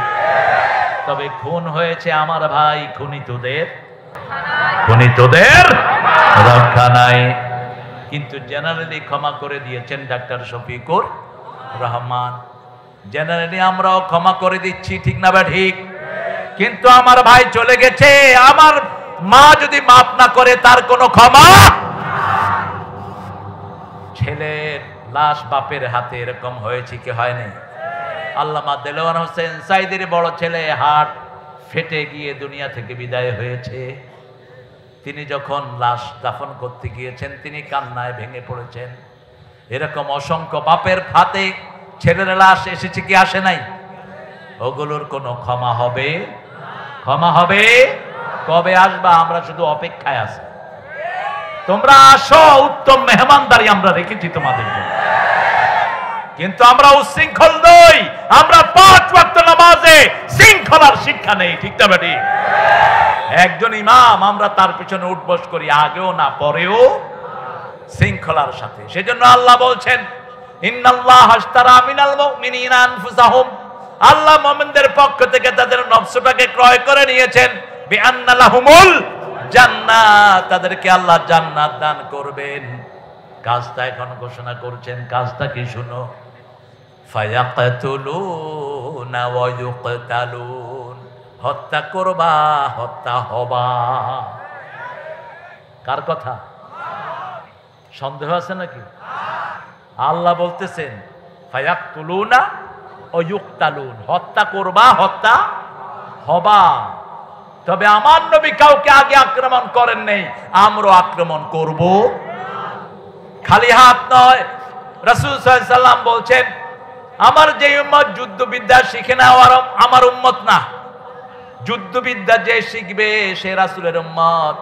তবে খুন হয়েছে আমার ভাই, খুনিতদের রক্ষা নাই। কিন্তু জেনারেলি ক্ষমা করে দিয়েছেন ডাক্তার শফিকুর রহমান। জেনারেলি আমরাও ক্ষমা করে দিচ্ছি, ঠিক না ঠিক? কিন্তু আমার ভাই চলে গেছে, আমার মা যদি মাফ না করে তার কোনো ক্ষমা। ছেলের লাশ বাপের হাতে, এরকম হয়েছে কি হয়নি? আল্লামা দেলোয়ার হোসেন সাইদের বড় ছেলে হার্ট ফেটে গিয়ে দুনিয়া থেকে বিদায় হয়েছে। তিনি যখন লাশ দাফন করতে গিয়েছেন, তিনি কান্নায় ভেঙে পড়েছেন। এরকম অসংখ্য বাপের হাতে ছেলের লাশ এসেছে কি আসে নাই? ওগুলোর কোনো ক্ষমা হবে? ক্ষমা হবে? কবে আসবা? আমরা শুধু অপেক্ষায় আছি। তোমরা আসো, উত্তম মেহমানদারি আমরা রেখেছি তোমাদের জন্য। কিন্তু আমরা উশৃঙ্খল নই, আমরা 5 ওয়াক্ত নামাজে শৃঙ্খলার শিক্ষা নেই, ঠিক না বেটি? একজন ইমাম, আমরা তার পিছনে উঠবস করি, আগেও না পরেও শৃঙ্খলার সাথে। সেজন্য আল্লাহ বলছেন, ইন্নাল্লাহা আশতারা মিনাল মুমিনিনা আনফুসাহুম, আল্লাহ মুমিনদের পক্ষ থেকে তাদের নফসটাকে ক্রয় করে নিয়েছেন। বিআন্না লাহুমুল জান্নাত, তাদেরকে আল্লাহ জান্নাত দান করবেন। কাজটা এখন ঘোষণা করছেন, কাজটা কি শুনো? ফায়াকাতুলুনা ওয়া ইউকতালুন, হত্যা করবা, হত্যা হবা। কার কথা? সন্দেহ আছে নাকি? আল্লাহ বলতেছেন ফায়াকতুলুনা ওয়া ইউকতালুন, হত্যা করবা, হত্যা হবা। তবে আমার নবী কাউকে আগে আক্রমণ করেন নাই, আমরা আক্রমণ করব। খালি হাত নয়, রাসূল সাল্লাল্লাহু আলাইহি ওয়াসাল্লাম বলছেন, আমার যে উম্মত যুদ্ধবিদ্যা শিখে না আমার উম্মত না। যুদ্ধবিদ্যা যে শিখবে সে রাসূলের উম্মত।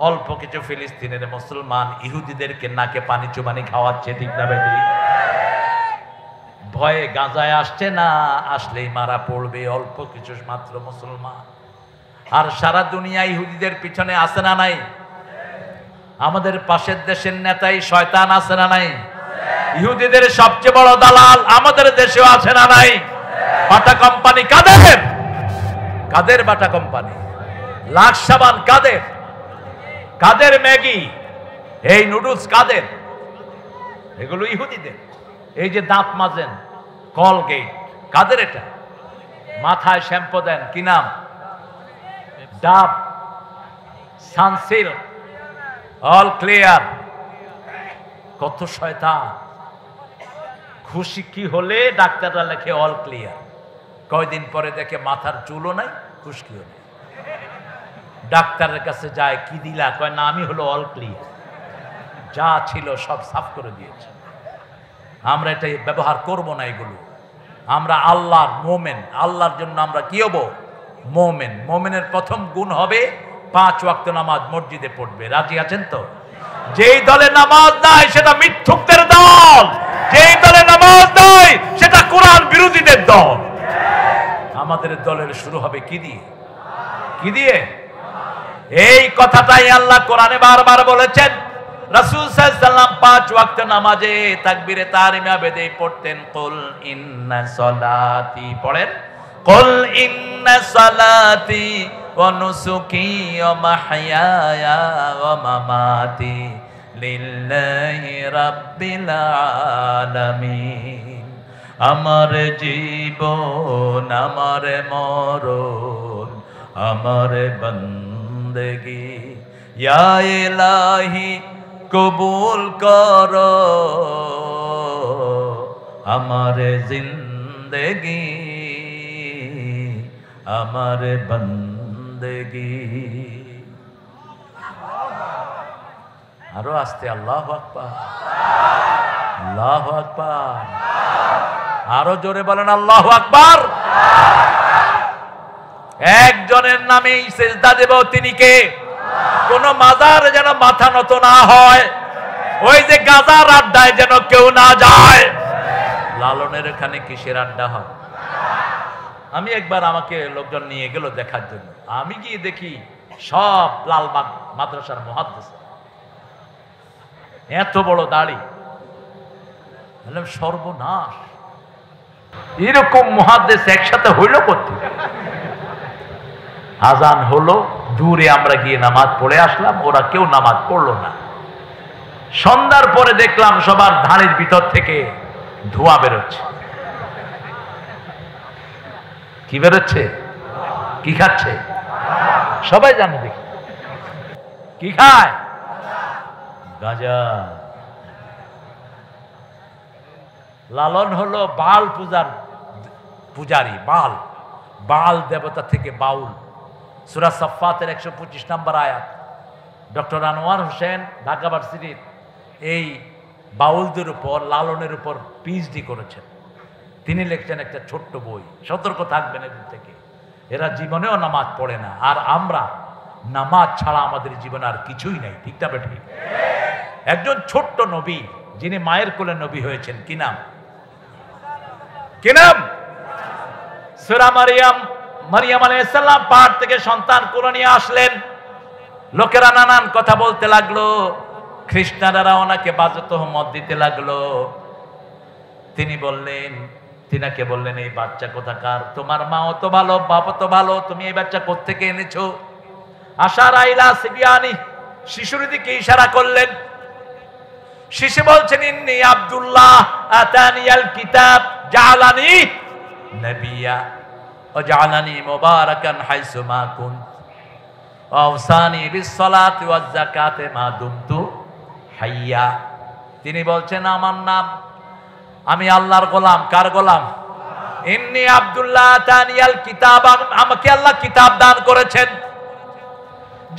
অল্প কিছু ফিলিস্তিনের মুসলমান ইহুদিদেরকে নাকে পানি চুবানি খাওয়াচ্ছে, ঠিক না বেটি? ভয়ে গাজায় আসছে না, আসলেই মারা পড়বে। অল্প কিছু মাত্র মুসলমান, আর সারা দুনিয়া ইহুদিদের পিছনে আছে না নাই? আমাদের পাশের দেশের নেতাই শয়তান আছে না নাই? ইহুদিদের সবচেয়ে বড় দালাল আমাদের দেশেও আছে না নাই? বাটা কোম্পানি কাদের? কাদের বাটা কোম্পানি? লাক্স সাবান কাদের? কাদের ম্যাগি, এই নুডলস কাদের? এগুলো ইহুদিদের। এই যে দাঁত মাজেন কলগেট, কাদের এটা? মাথায় শ্যাম্পু দেন, কি নাম? ডাব, সানসিল, অল ক্লিয়ার। কত শয়তান! খুশি কি হলে ডাক্তাররা লেখে অল ক্লিয়ার, কয়দিন পরে দেখে মাথার চুলও নাই, খুশকিও নেই। ডাক্তারের কাছে যায়, কি দিলা? কয় না, আমি হলো অল ক্লিয়ার, যা ছিল সব সাফ করে দিয়েছে। আমরা এটা ব্যবহার করব না এগুলো। আমরা আল্লাহর মোমেন, আল্লাহর জন্য আমরা কি হব? মোমেন। মোমেনের প্রথম গুণ হবে 5 ওয়াক্ত নামাজ মসজিদে পড়বে। রাজি আছেন তো? যেই দলে নামাজ নাই সেটা মিথ্যুকদের দল, যেই দলে নামাজ নাই সেটা কোরআন বিরোধীদের দল। আমাদের দলের শুরু হবে কি দিয়ে? কি দিয়ে? এই কথাটাই আল্লাহ কোরআনে বারবার বলেছেন। রাসূল সাল্লাল্লাহু আলাইহি ওয়াসাল্লাম 5 ওয়াক্ত নামাজে তাকবীরে তাহরিমা বেদে পড়তেন, কুল ইন্না সলাতি, পড়েন, কুল ইন্না সলাতি ওয়া নুসুকি ওয়া মাহইয়ায়া ওয়া মামাতি লিল্লাহি রাব্বিল আলামিন। আমার জীবন, আমার মরণ, আমার বন্দেগি ইয়া ইলাহি কবুল করো, আমার জিন্দেগি, আমার বন্দেগি। আরো আস্তে, আল্লাহু আকবার, আল্লাহু আকবার। আরো জোরে বলেন আল্লাহু আকবার। একজনের নামেই সিজদা দেব, তিনি কে? কোন মাজার যেন মাথা নত না হয়, ওই যে গাজার আড্ডায় যেন কেউ না যায়। লালনের এখানে কিসের আড্ডা হয়? আমি একবার, আমাকে লোকজন নিয়ে গেল দেখার জন্য, আমি গিয়ে দেখি সব লালবাগ মাদ্রাসার মুহাদ্দিস, এত বড় দাড়ি। বললাম সর্বনাশ, এরকম মুহাদ্দিস একসাথে হইল কোত্থেকে? আজান হলো, দূরে আমরা গিয়ে নামাজ পড়ে আসলাম, ওরা কেউ নামাজ পড়লো না। সন্ধ্যার পরে দেখলাম সবার ধানের ভিতর থেকে ধোঁয়া বেরোচ্ছে। কি বেরোচ্ছে? কি খাচ্ছে? সবাই জানে, দেখি কি খায়? গাঁজা। লালন হলো বাল পূজার পূজারী, বাল, বাল দেবতা থেকে বাউল। সূরা সাফফাতের 125 নম্বর আয়াত। ডক্টর আনোয়ার হোসেন ঢাকা ভার্সিটির এই বাউলদের উপর, লালনের উপর পিএইচডি করেছেন। তিনি লিখছেন একটা ছোট্ট বই, সতর্ক থাকবেন এদের থেকে, এরা জীবনেও নামাজ পড়ে না। আর আমরা নামাজ ছাড়া আমাদের জীবনে আর কিছুই নাই। ঠিক না ঠিক? একজন ছোট্ট নবী, যিনি মায়ের কোলে নবী হয়েছেন, কি নাম? কি নাম? সূরা মারিয়াম। মারিয়াম আলাইহিস সালাম পাহাড় থেকে সন্তান কোলে নিয়ে আসলেন। লোকেরা নানান কথা বলতে লাগলো, খ্রিস্টানরা ওনাকে বাজে তহমত দিতে লাগলো। তিনি বললেন, তিনাকে বললেন, এই বাচ্চা কোথাকার? তোমার মাও তো ভালো, বাবা তো ভালো, তুমি এই বাচ্চা কোত্থেকে এনেছো? আশারা ইলা সিবিয়ানি, শিশুর দিকে ইশারা করলেন। শিশু বলছেন, ইন্নী আব্দুল্লাহ আতানিয়াল কিতাব জাআলানি নবিয়্যা ওয়া জাআলানি মুবারাকান হাইসু মা কুনত ওয়া আওসানি বিস-সালাতি ওয়াজ-যাকাতি মা দুমতু হাইয়া। তিনি বলছেন, আমার নাম, আমি আল্লাহর গোলাম। কার গোলাম? ইন্নী আব্দুল্লাহ আতানিয়াল কিতাব, আমাকে আল্লাহ কিতাব দান করেছেন।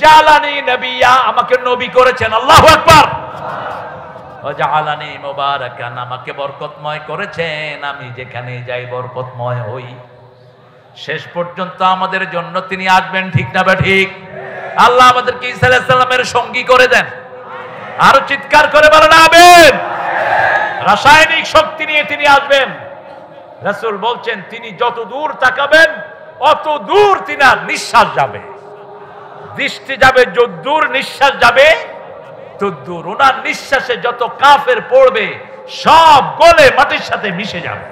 জাআলানি নবিয়্যা, আমাকে নবী করেছেন। আল্লাহু আকবার। ওয়া জাআলানি মুবারাকান, আমাকে বরকতময় করেছেন, আমি যেখানে যাই বরকতময় হই। শেষ পর্যন্ত আমাদের জন্য তিনি আসবেন। ঠিক না ঠিক? আল্লাহ আমাদেরকে ঈসা আলাইহিস সালামের সঙ্গী করে দেন। আরো চিৎকার করে বলেন আমিন। রাসায়নিক শক্তি নিয়ে তিনি আসবেন। রাসূল বলছেন, তিনি যত দূর তাকাবেন অত দূর তিনার নিঃশ্বাস যাবে। দৃষ্টি যাবে যত দূর, নিঃশ্বাস যাবে তত দূর। ওনার নিঃশ্বাসে যত কাফের পড়বে সব গলে মাটির সাথে মিশে যাবে।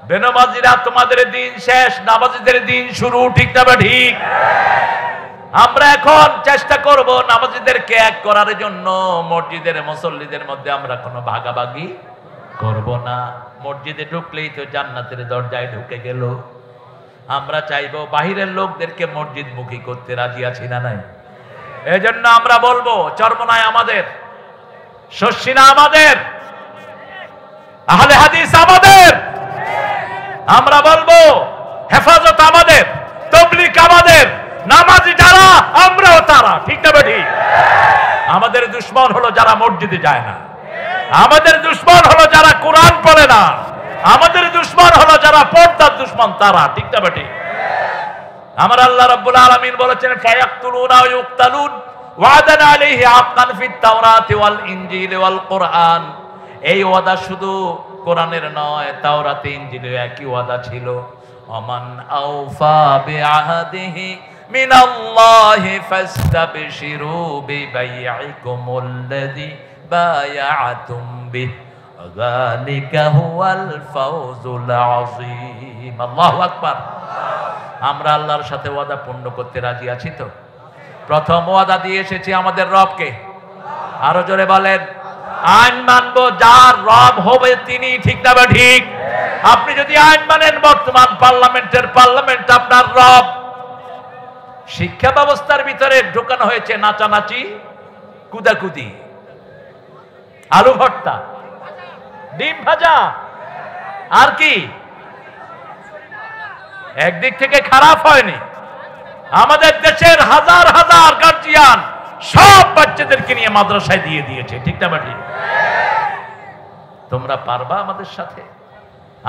বেনামাজিরা, তোমাদের দিন শেষ, নামাজীদের দিন শুরু। ঠিক না ঠিক? আমরা এখন চেষ্টা করব নামাজীদেরকে এক করার জন্য। মসজিদের মুসল্লিদের মধ্যে আমরা কোনো ভাগাভাগি করব না। মসজিদে ঢুকলেই তো জান্নাতের দরজায় ঢুকে গেল। আমরা চাইবো বাহিরের লোকদেরকে মসজিদ মুখী করতে রাজি আছি না নাই? এজন্য আমরা বলবো চরমনায় আমাদের, শর্ষিনা আমাদের, আহলে হাদিস আমাদের। আমরা বলবো হেফাজত আমাদের, তাবলীগ আমাদের, নামাজি যারা আমরাও তারা, ঠিক না বেঠিক? আমাদের দুশ্মন হলো যারা মসজিদে যায় না, আমাদের দুশ্মন হলো যারা কোরআন পড়ে না, আমাদের দুশ্মন হলো যারা পর্দার দুশ্মন তারা, ঠিক না বেঠিক? আমার আল্লাহ রাব্বুল আলামিন বলেছেন ফায়াকতুলুনা ওয়া ইউকতালুন ওয়াদান আলাইহি হাক্কান ফিত তাওরাতি ওয়াল ইনজিল ওয়াল কোরআন। এই ওয়াদা শুধু কোরআনের নয়, তাওরাতে ইনজিলে একই ওয়াদা ছিল। ওমান আওফা বিআহদিহি মিনাল্লাহি ফাস্তাবশিরু বিবাইইকুমুল্লাযী বায়াআতুম বিহি যালিকা হুয়াল ফাওজুল আযীম। আল্লাহু আকবার। আমরা আল্লাহর সাথে ওয়াদা পূর্ণ করতে রাজি আছি তো? প্রথম ওয়াদা দিয়ে এসেছি আমাদের রবকে। আরো জোরে বলেন, আইন মানবো যার রব হবে তিনি, ঠিক না বা ঠিক? আপনি যদি আইন মানেন, বর্তমান পার্লামেন্ট আপনার রব। শিক্ষা ব্যবস্থার ভিতরে ঢোকানো হয়েছে নাচানাচি, কুদাকুদি, আলু ভর্তা, ডিম ভাজা, আর কি? একদিক থেকে খারাপ হয়নি। আমাদের দেশের হাজার হাজার গার্জিয়ান সব বাচ্চাদেরকে নিয়ে মাদ্রাসায় দিয়ে দিয়েছে, ঠিক না ঠিক? তোমরা পারবা আমাদের সাথে?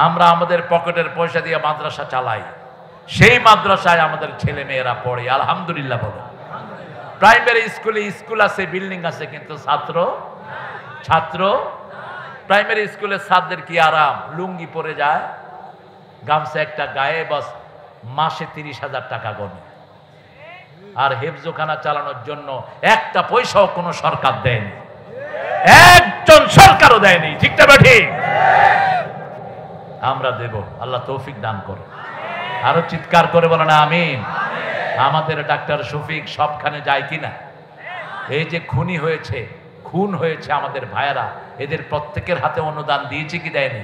আমরা আমাদের পকেটের পয়সা দিয়ে মাদ্রাসা চালাই, সেই মাদ্রাসায় আমাদের ছেলে মেয়েরা পড়ে, আলহামদুলিল্লাহ বলো। প্রাইমারি স্কুলে স্কুল আছে, বিল্ডিং আছে, কিন্তু ছাত্র প্রাইমারি স্কুলের ছাত্রদের কি আরাম, লুঙ্গি পরে যায়, গামছা একটা গায়ে, বাস মাসে 30,000 টাকা গনে। আর হেফজোখানা চালানোর জন্য একটা পয়সাও কোনো সরকার দেয়নি, একজন সরকারও দেয়নি, ঠিক না ঠিক? আমরা দেব, আল্লাহ তৌফিক দান করে। আরো চিৎকার করে বলো না আমিন। আমাদের ডাক্তার শফিক সবখানে যায় কিনা? এই যে খুন হয়েছে আমাদের ভাইয়েরা, এদের প্রত্যেকের হাতে অনুদান দিয়েছে কি দেয়নি?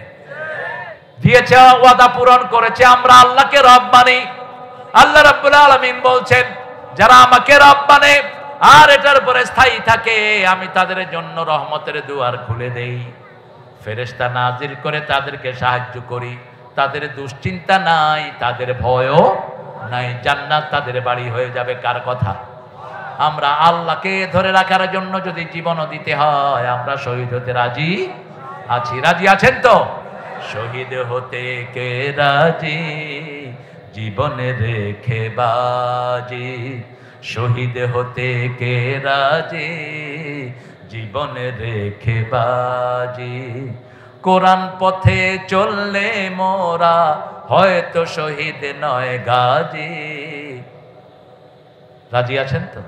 দিয়েছে, ওয়াদা পূরণ করেছে। আমরা আল্লাহকে রব মানি। আল্লাহ রাব্বুল আলামিন বলছেন, যারা আমাকে রব মানে আর এটার উপরে স্থায়ী থাকে, আমি তাদের জন্য রহমতের দুয়ার খুলে দেই, ফেরেশতা নাজিল করে তাদেরকে সাহায্য করি। তাদের দুশ্চিন্তা নাই, তাদের ভয়ও নাই, জান্নাত তাদের বাড়ি হয়ে যাবে। কার কথা? আমরা আল্লাহকে ধরে রাখার জন্য যদি জীবনও দিতে হয়, আমরা শহীদ হতে রাজি আছি। রাজি আছেন তো? শহীদ হতে কে রাজি, জীবনে রেখে বাজি। শহীদ হতে কে রাজি, জীবনে রেখে বাজি। কোরআন পথে চললে মোরা হয়তো শহীদ নয় গাজী। রাজি আছেন তো?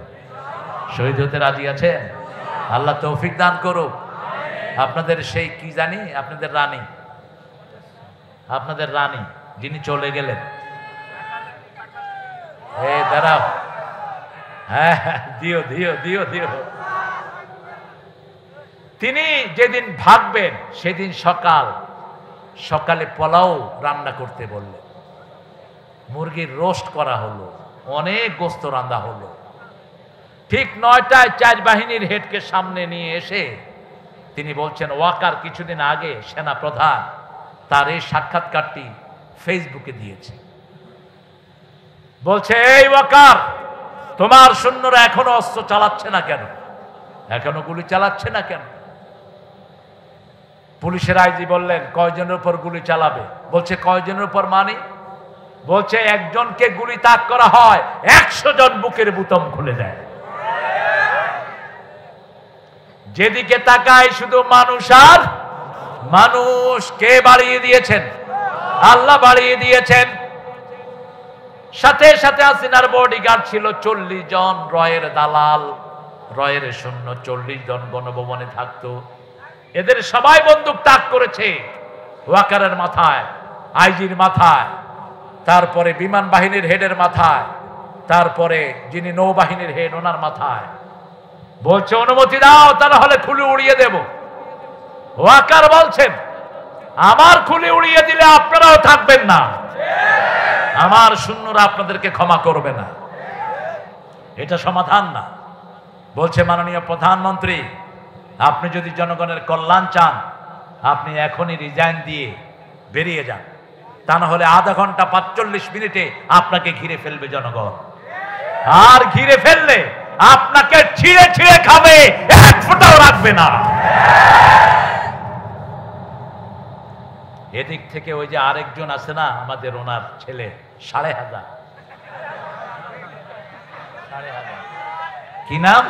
শহীদ হতে রাজি আছেন? আল্লাহ তৌফিক দান করুক। আপনাদের সেই কি জানি, আপনাদের রানী যিনি চলে গেলেন, দাঁড়াও, হ্যাঁ দিও দিও দিও দিও। তিনি যেদিন ভাগবেন সেদিন সকালে পোলাও রান্না করতে বললেন, মুরগির রোস্ট করা হলো, অনেক গোস্ত রান্না হলো। ঠিক 9টায় 4 বাহিনীর হেডকে সামনে নিয়ে এসে তিনি বলছেন, ওয়াকার কিছুদিন আগে সেনা প্রধান তার এই সাক্ষাৎকারটি ফেসবুকে দিয়েছে। বলছে, এই ওয়াকার, তোমার সৈন্যরা এখনো অস্ত্র চালাচ্ছে না কেন? এখনো গুলি চালাচ্ছে না কেন? পুলিশের আইজি বললেন, কয়জনের উপর গুলি চালাবে? বলছে, কয়জনের উপর মানে? বলছে, একজনকে গুলি তাক করা হয়, 100 জন বুকের বুতাম খুলে দেয়। যেদিকে তাকায় শুধু মানুষ আর মানুষ। কে বাড়িয়ে দিয়েছেন? আল্লাহ বাড়িয়ে দিয়েছেন। সাথে সাথে হাসিনার বডিগার্ড ছিল 40 জন, রয়ের দালাল, রয়ের সৈন্য 40 জন গণভবনে থাকতো। এদের সবাই বন্দুক তাক করেছে ওয়াকারের মাথায়, আইজির মাথায়, তারপরে বিমান বাহিনীর হেডের মাথায়, তারপরে যিনি নৌবাহিনীর হেড ওনার মাথায়। বলছে, অনুমতি দাও, তা না হলে খুলে উড়িয়ে দেব। ওয়াকার বলছেন, আমার খুলে উড়িয়ে দিলে আপনারাও থাকবেন না, আমার শূন্যরা আপনাদেরকে ক্ষমা করবে না, এটা সমাধান না। বলছে মাননীয় প্রধানমন্ত্রী, আপনি যদি জনগণের কল্যাণ চান আপনি এখনই রিজাইন দিয়ে বেরিয়ে যান, তা না হলে আধা ঘন্টা ৪৫ মিনিটে আপনাকে ঘিরে ফেলবে জনগণ। আর ঘিরে ফেললে আপনাকে ছিঁড়ে ছিঁড়ে খাবে, এক ফোঁটাও রাখবে না। এদিক থেকে ওই যে আরেকজন আছে না আমাদের, ওনার ছেলে ৫,৫০০, কি নাম,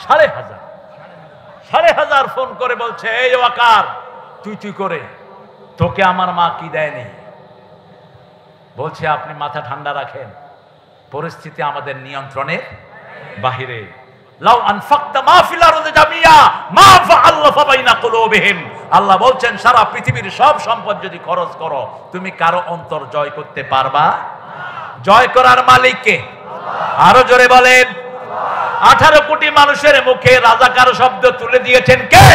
৫,৫০০ ফোন করে বলছে, এই ওয়াকার তুই করে, তোকে আমার মা কি দেয়নি। বলছে আপনি মাথা ঠান্ডা রাখেন, পরিস্থিতি আমাদের নিয়ন্ত্রণের বাহিরে। লাউ আনফাকতা মা ফিল আরদি জামিয়া মা ফাআল্লাফা বাইনা কুলুবিহিম, আল্লাহ বলছেন সারা পৃথিবীর সব সম্পদ যদি খরচ করো তুমি কারো অন্তর জয় করতে পারবা? জয় করার মালিক কে? আরো জোরে বলেন। 18 কোটি মানুষের মুখে রাজাকার শব্দ তুলে দিয়েছেন কে?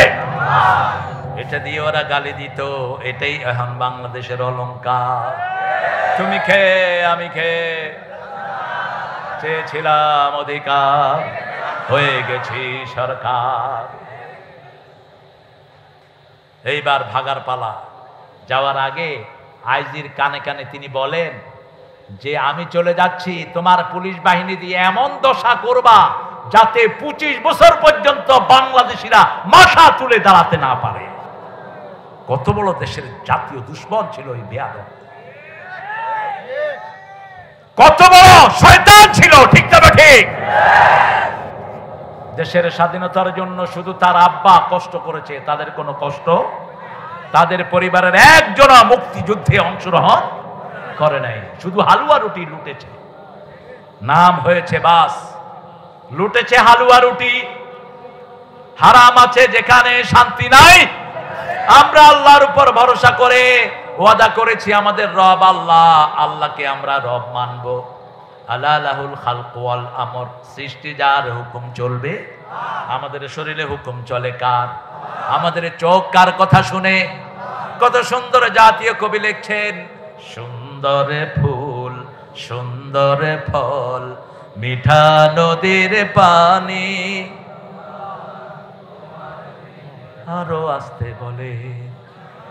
এটা দিয়ে ওরা গালি দিত, এটাই এখন বাংলাদেশের অলংকার। তুমি খেয়ে আমি খেয়ে চেয়েছিলাম অধিকার, হয়ে গেছি সরকার। এইবার ভাগার পালা। যাওয়ার আগে আইজির কানে কানে তিনি বলেন যে আমি চলে যাচ্ছি, তোমার পুলিশ বাহিনী দিয়ে এমন দশা করবা যাতে 25 বছর পর্যন্ত বাংলাদেশিরা মাথা তুলে দাঁড়াতে না পারে। কত বড় দেশের জাতীয় দুশ্মন ছিল এই বেয়াদব, কত বড় শয়তান ছিল, ঠিক না ঠিক? দেশের স্বাধীনতার জন্য শুধু তার আব্বা কষ্ট করেছে, তাদের কোনো কষ্ট, তাদের পরিবারের একজনও মুক্তিযুদ্ধে অংশগ্রহণ করে নাই, শুধু হালুয়া রুটি লুটেছে। নাম হয়েছে বাস, লুটেছে হালুয়া রুটি। হারাম আছে যেখানে শান্তি নাই। আমরা আল্লাহর উপর ভরসা করে ওয়াদা করেছি আমাদের রব আল্লাহ, আল্লাহকে আমরা রব মানব। আলা লাহুল খালকু ওয়াল আমর, সৃষ্টি যার হুকুম চলবে। আমাদের শরীরে হুকুম চলে কার? আমাদের চোখ কার কথা শুনে? কত সুন্দর জাতীয় কবি লিখছেন, সুন্দর ফুল সুন্দর ফল মিঠা নদীর পানি। আরো আসতে বলে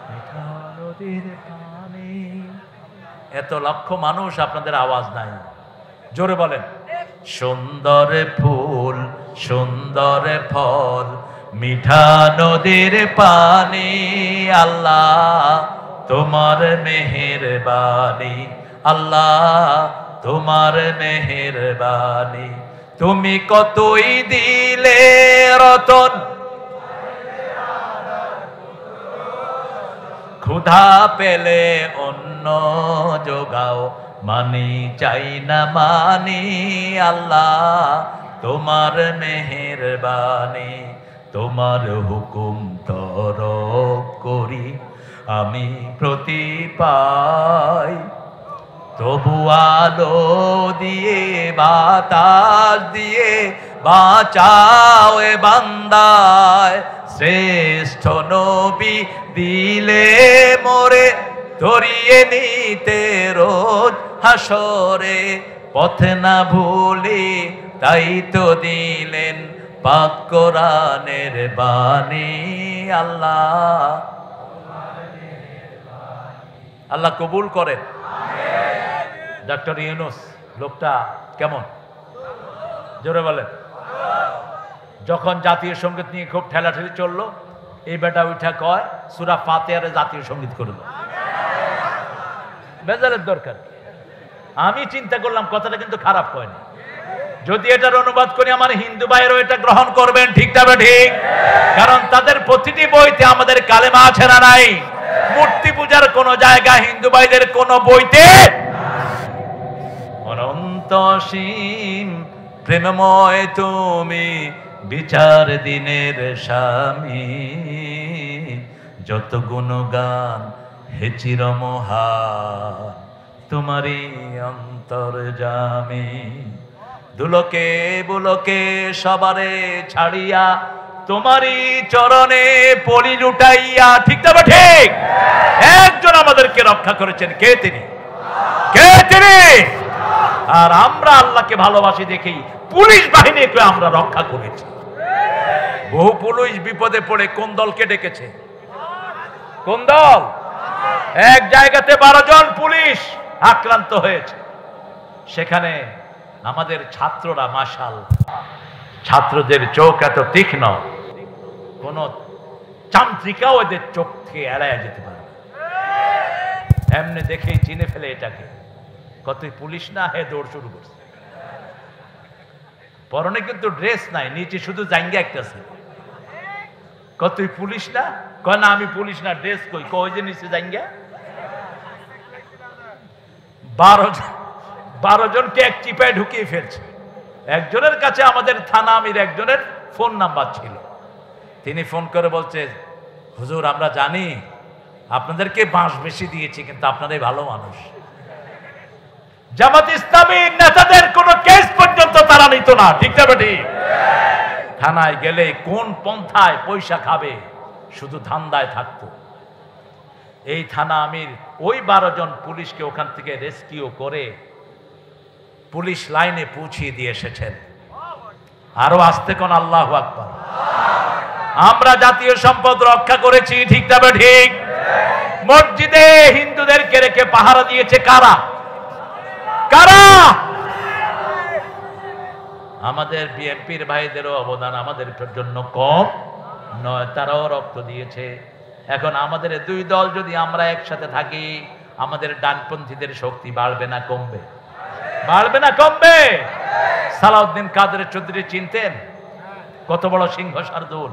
মিঠা নদীর পানি। এত লক্ষ মানুষ, আপনাদের আওয়াজ নাই, জোরে বলেন। সুন্দর ফুল সুন্দর ফল মিঠা নদীর পানি, আল্লাহ তোমার মেহেরবানি, আল্লাহ তোমার মেহেরবানি। তুমি কতই দিলে রতন, ক্ষুধা পেলে অন্ন যোগাও, মানি চাই না মানি, আল্লাহ তোমার মেহেরবানি। তোমার হুকুম তরক করি আমি প্রতি পাই, তবু আলো দিয়ে বাতাস দিয়ে বাঁচাও এ বান্দায়। শ্রেষ্ঠ নবী দিলে মোরে ধরিয়ে নিতে রোজ হাসরে, পথ না ভুলি তাই তো দিলেন পাক কোরআনের বাণী। আল্লাহ আল্লাহ কবুল করেন। ডক্টর ইউনূস লোকটা কেমন, জোরে বলেন। যখন জাতীয় সঙ্গীত নিয়ে খুব ঠেলাঠেলি চললো, এই বেটা উঠা কয় সূরা ফাতিহার জাতীয় সঙ্গীত করলো। বেজারের দরকার। আমি চিন্তা করলাম কথাটা কিন্তু খারাপ কয়নি। যদি এটার অনুবাদ করি আমার হিন্দু ভাইয়েরও এটা গ্রহণ করবেন, ঠিক তবে ঠিক। কারণ তাদের প্রতিটি বইতে আমাদের কালেমা আছে না নাই? মূর্তি পূজার কোন জায়গা হিন্দু ভাইদের কোন বইতে? অনন্ত অসীম প্রেমময় তুমি, বিচার দিনের স্বামী। যত গুণগান হে চিরমহান, তোমারই অন্তর্যামী। দুলোকে বুলোকে সবারে ছাড়িয়া, তোমারই চরণে পলি লুটাইয়া, ঠিক তবে ঠিক। একজন আমাদেরকে রক্ষা করেছেন, কে তিনি? কে তিনি? আর আমরা আল্লাহকে ভালোবাসি দেখেই পুলিশ বাহিনীকে আমরা রক্ষা করেছি। বহু পুলিশ বিপদে পড়ে কোন দলকে ডেকেছে? কোন দল? এক জায়গাতে 12 জন পুলিশ আক্রান্ত হয়েছে, সেখানে আমাদের ছাত্ররা, মাশাআল্লাহ, ছাত্রদের চোখ এত তীক্ষ্ণ, কোন চান্ত্রিকাও এদের চোখ থেকে এড়াইয়া যেতে পারে, এমনি দেখেই চিনে ফেলে এটাকে। কতই পুলিশ না, হে দৌড় শুরু করছে। পরনে কিন্তু ড্রেস নাই, নিচে শুধু জাঙ্গিয়া একটা ছিল। কতই পুলিশ না, কয় না আমি পুলিশ না, ড্রেস কই? কই যে নিচে জাঙ্গিয়া। 12 জনকে এক চিপায় ঢুকিয়ে ফেলছে। একজনের কাছে আমাদের থানা আমির একজনের ফোন নাম্বার ছিল। তিনি ফোন করে বলছে, হুজুর আমরা জানি আপনাদেরকে বাঁশ বেশি দিয়েছি, কিন্তু আপনারাই ভালো মানুষ। জামাত ইসলামীর নেতাদের কোন কেস পর্যন্ত তারা নিত না, ঠিক না বেটি? থানায় গেলে কোন পন্থায় পয়সা খাবে শুধু ধান্দায় থাকতো। এই থানা আমির ওই 12 জন পুলিশকে ওখান থেকে রেস্কিউ করে পুলিশ লাইনে পৌঁছিয়ে দিয়ে এসেছেন। আরো আসতে কোন আল্লাহু আকবার। আমরা জাতীয় সম্পদ রক্ষা করেছি, ঠিক না ঠিক? মসজিদে হিন্দুদেরকে রেখে পাহারা দিয়েছে কারা? কারা? আমাদের বিএনপির ভাইদেরও অবদান আমাদের জন্য কম নয়, তারাও রক্ত দিয়েছে। এখন আমাদের দুই দল যদি আমরা একসাথে থাকি, আমাদের ডানপন্থীদের শক্তি বাড়বে না কমবে? বাড়বে না কমবে? সালাউদ্দিন কাদের চৌধুরী চিনতেন? কত বড় সিংহ শার্দুল,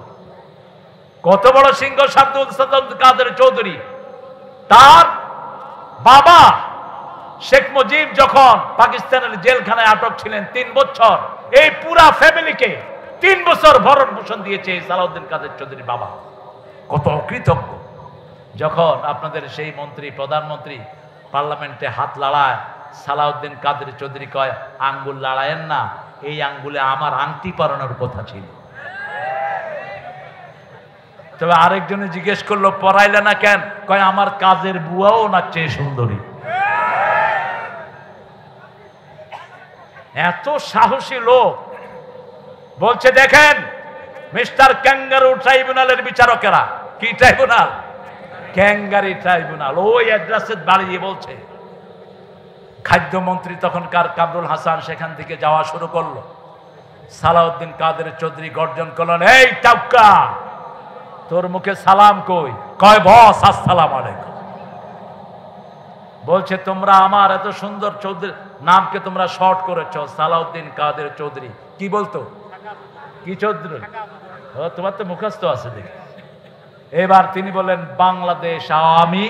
কত বড় সিংহ শার্দুল সালাউদ্দিন কাদের চৌধুরী। তার বাবা শেখ মুজিব যখন পাকিস্তানের জেলখানায় আটক ছিলেন 3 বছর, এই পুরা ফ্যামিলিকে 3 বছর ভরণ পোষণ দিয়েছে সালাউদ্দিন কাদের চৌধুরী বাবা। কত অকৃতজ্ঞ। যখন আপনাদের সেই মন্ত্রী, প্রধানমন্ত্রী পার্লামেন্টে হাত লড়ায়, সালাউদ্দিন কাদের চৌধুরী কয়, আঙ্গুল লড়ায়েন না, এই আঙ্গুলে আমার আংটি পরানোর কথা ছিল। তবে আরেকজনে জিজ্ঞেস করলো, পরাইলে না কেন? কয় আমার কাজের বুয়াও না চেয়ে সুন্দরী। এত সাহসী লোক। বলছে দেখেন মিস্টার ক্যাঙ্গারু ট্রাইব্যুনালের বিচারকেরা, কি ট্রাইব্যুনাল? ক্যাঙ্গারি ট্রাইব্যুনাল। ওই অ্যাড্রেসে দাঁড়িয়ে বলছে। খাদ্যমন্ত্রী তখনকার কামরুল হাসান সেখান থেকে যাওয়া শুরু করলো। সালাউদ্দিন কাদের চৌধুরী গর্জন করলেন, এই টাউকা, তোর মুখে সালাম কই? কয় বস আসসালাম আলাইকুম। বলছে তোমরা আমার এত সুন্দর চৌধুরী নামকে তোমরা শর্ট করেছো, সালাউদ্দিন কাদের চৌধুরী। কি বলতো? কি চৌধুরী? ও তোমার তো মুখস্থ আছে দেখি। এবার তিনি বলেন বাংলাদেশ আওয়ামী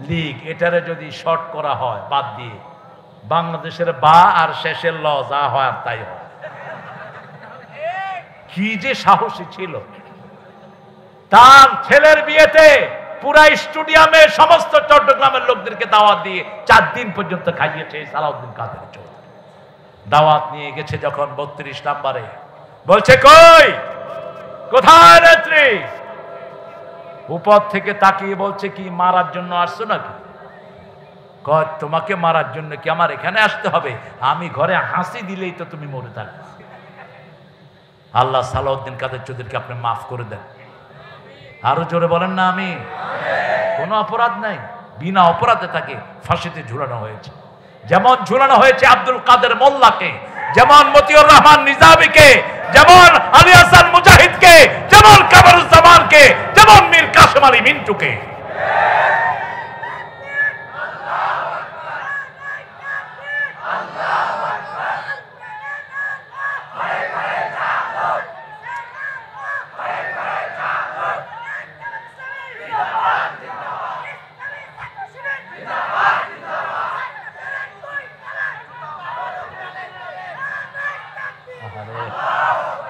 লীগ, এটারে যদি শর্ট করা হয় বাদ দিয়ে, বাংলাদেশের বা আর শেষের ল, যা হয় আর তাই হয়। কি যে সাহসী ছিল। তার ছেলের বিয়েতে পুরা স্টেডিয়ামে সমস্ত চট্টগ্রামের লোকদেরকে দাওয়াত দিয়ে 4 দিন পর্যন্ত খাইয়েছে সালাউদ্দিন কাদের চৌধুরী। দাওয়াত নিয়ে গেছে যখন 32 নম্বরে, বলছে কই, কোথায় নেত্রী? উপর থেকে তাকিয়ে বলছে, কি মারার জন্য আসছো নাকি? কয় তোমাকে মারার জন্য কি আমার এখানে আসতে হবে? আমি ঘরে হাসি দিলেই তো তুমি মরে থাকবে। আল্লাহ সালাউদ্দিন কাদের চৌধুরীকে আপনি মাফ করে দেন। আরো জোরে বলেন না আমি। কোনো অপরাধ নাই, বিনা অপরাধে তাকে ফাঁসিতে ঝুলানো হয়েছে। যেমন ঝুলানো হয়েছে আব্দুল কাদের মোল্লাকে, যেমন মতিউর রহমান নিজামীকে, যেমন আলী হাসান মুজাহিদকে, যেমন কামরুজ্জামানকে, যেমন মীর কাসেম আলী মিন্টুকে।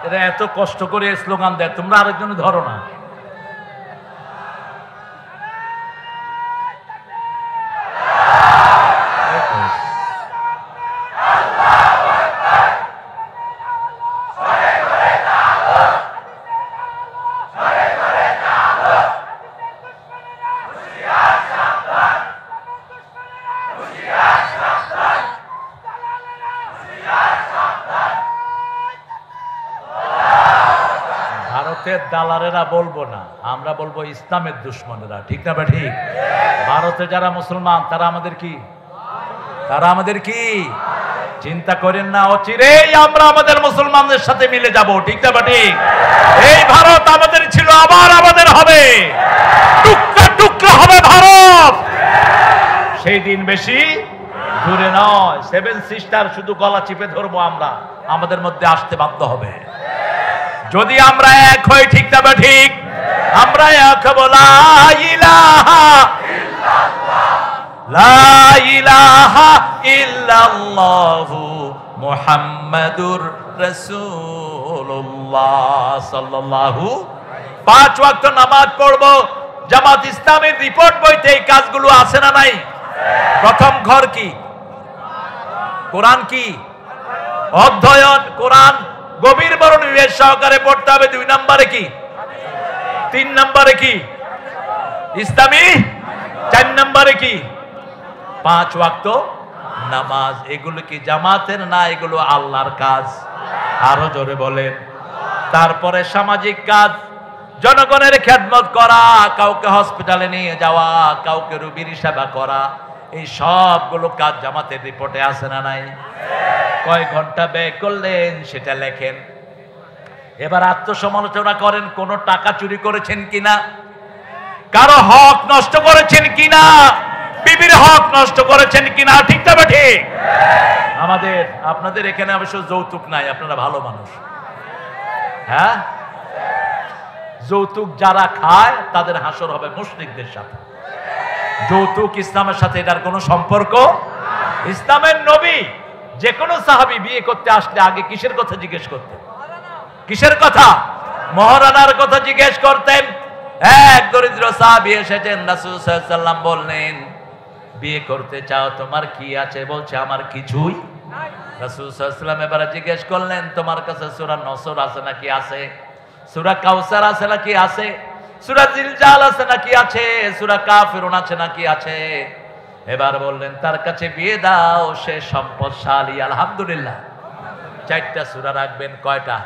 এরা এত কষ্ট করে স্লোগান দেয়, তোমরা আরেকজন ধরো না। দালালেরা বলবো না, আমরা বলবো ইসলামের দুশ্মনেরা। ঠিক না? ঠিক। ভারতে যারা মুসলমান তারা আমাদের কি? তারা আমাদের কি? চিন্তা করেন না, অচিরেই আমরা আমাদের মুসলমানদের সাথে মিলে যাব। ঠিক না? ঠিক। এই ভারত আমাদের ছিল, আবার আমাদের হবে, টুকরা টুকরা হবে ভারত। সেই দিন বেশি দূরে নয়। সেভেন সিস্টার শুধু গলা চিপে ধরবো আমরা, আমাদের মধ্যে আসতে বাধ্য হবে যদি আমরা এক হই। ঠিক না? ঠিক। আমরা এক হব। লা ইলাহা ইল্লাল্লাহ, লা ইলাহা ইল্লাল্লাহু মুহাম্মাদুর রাসূলুল্লাহ সাল্লাল্লাহু। 5 ওয়াক্ত নামাজ পড়বো। জামাত ইসলামের রিপোর্ট বইতে এই কাজগুলো আছে না নাই? প্রথম ঘর কি? কোরআন কি? অধ্যয়ন। কোরআন গভীর মনোনিবেশ সহকারে পড়তে হবে। 2 নম্বরে কি? 3 নম্বরে কি? ইসলামী। 4 নম্বরে কি? 5 ওয়াক্ত নামাজ। এগুলো কি জামাতের না? এগুলো আল্লাহর কাজ। আরো জোরে বলেন। তারপরে সামাজিক কাজ, জনগণের খেদমত করা, কাউকে হসপিটালে নিয়ে যাওয়া, কাউকে রোগীর সেবা করা, এই সবগুলো কাজ জামাতের রিপোর্টে আছে না নাই? কয় ঘন্টা ব্যয় করলেন সেটা লেখেন। এবার আত্মসমালোচনা করেন, কোন টাকা চুরি করেছেন কিনা, কারো হক নষ্ট করেছেন কিনা, বিবির হক নষ্ট করেছেন কিনা। ঠিক তবে ঠিক। আমাদের আপনাদের এখানে অবশ্য যৌতুক নাই, আপনারা ভালো মানুষ। হ্যাঁ, যৌতুক যারা খায় তাদের হাসর হবে মুশরিকদের সাথে। যৌতুক ইসলামের সাথে এটার কোনো সম্পর্ক। ইসলামের নবী যে কোনো সাহাবী বিয়ে করতে আসলে আগে কিসের কথা জিজ্ঞেস করতেন? কিসের কথা? মহারানার কথা জিজ্ঞেস করতেন। এক দরিদ্র সাহাবী এসেছেন, রাসূল সাল্লাল্লাহু আলাইহি ওয়াসাল্লাম বললেন, বিয়ে করতে চাও, তোমার কি আছে? বলছে আমার কিছুই নাই। রাসূল সাল্লাল্লাহু আলাইহি ওয়াসাল্লাম এবারে জিজ্ঞেস করলেন, তোমার কাছে সূরা নসর আছে নাকি? আছে। সূরা কাউসার আছে নাকি? আছে। সূরা জিলজাল আছে নাকি? আছে। সূরা কাফিরুন আছে নাকি? আছে। এবার বললেন তার কাছে বিয়ে দাও, সে সম্পদশালী। আলহামদুলিল্লাহ। 4টা সূরা রাখবেন। কয়টা?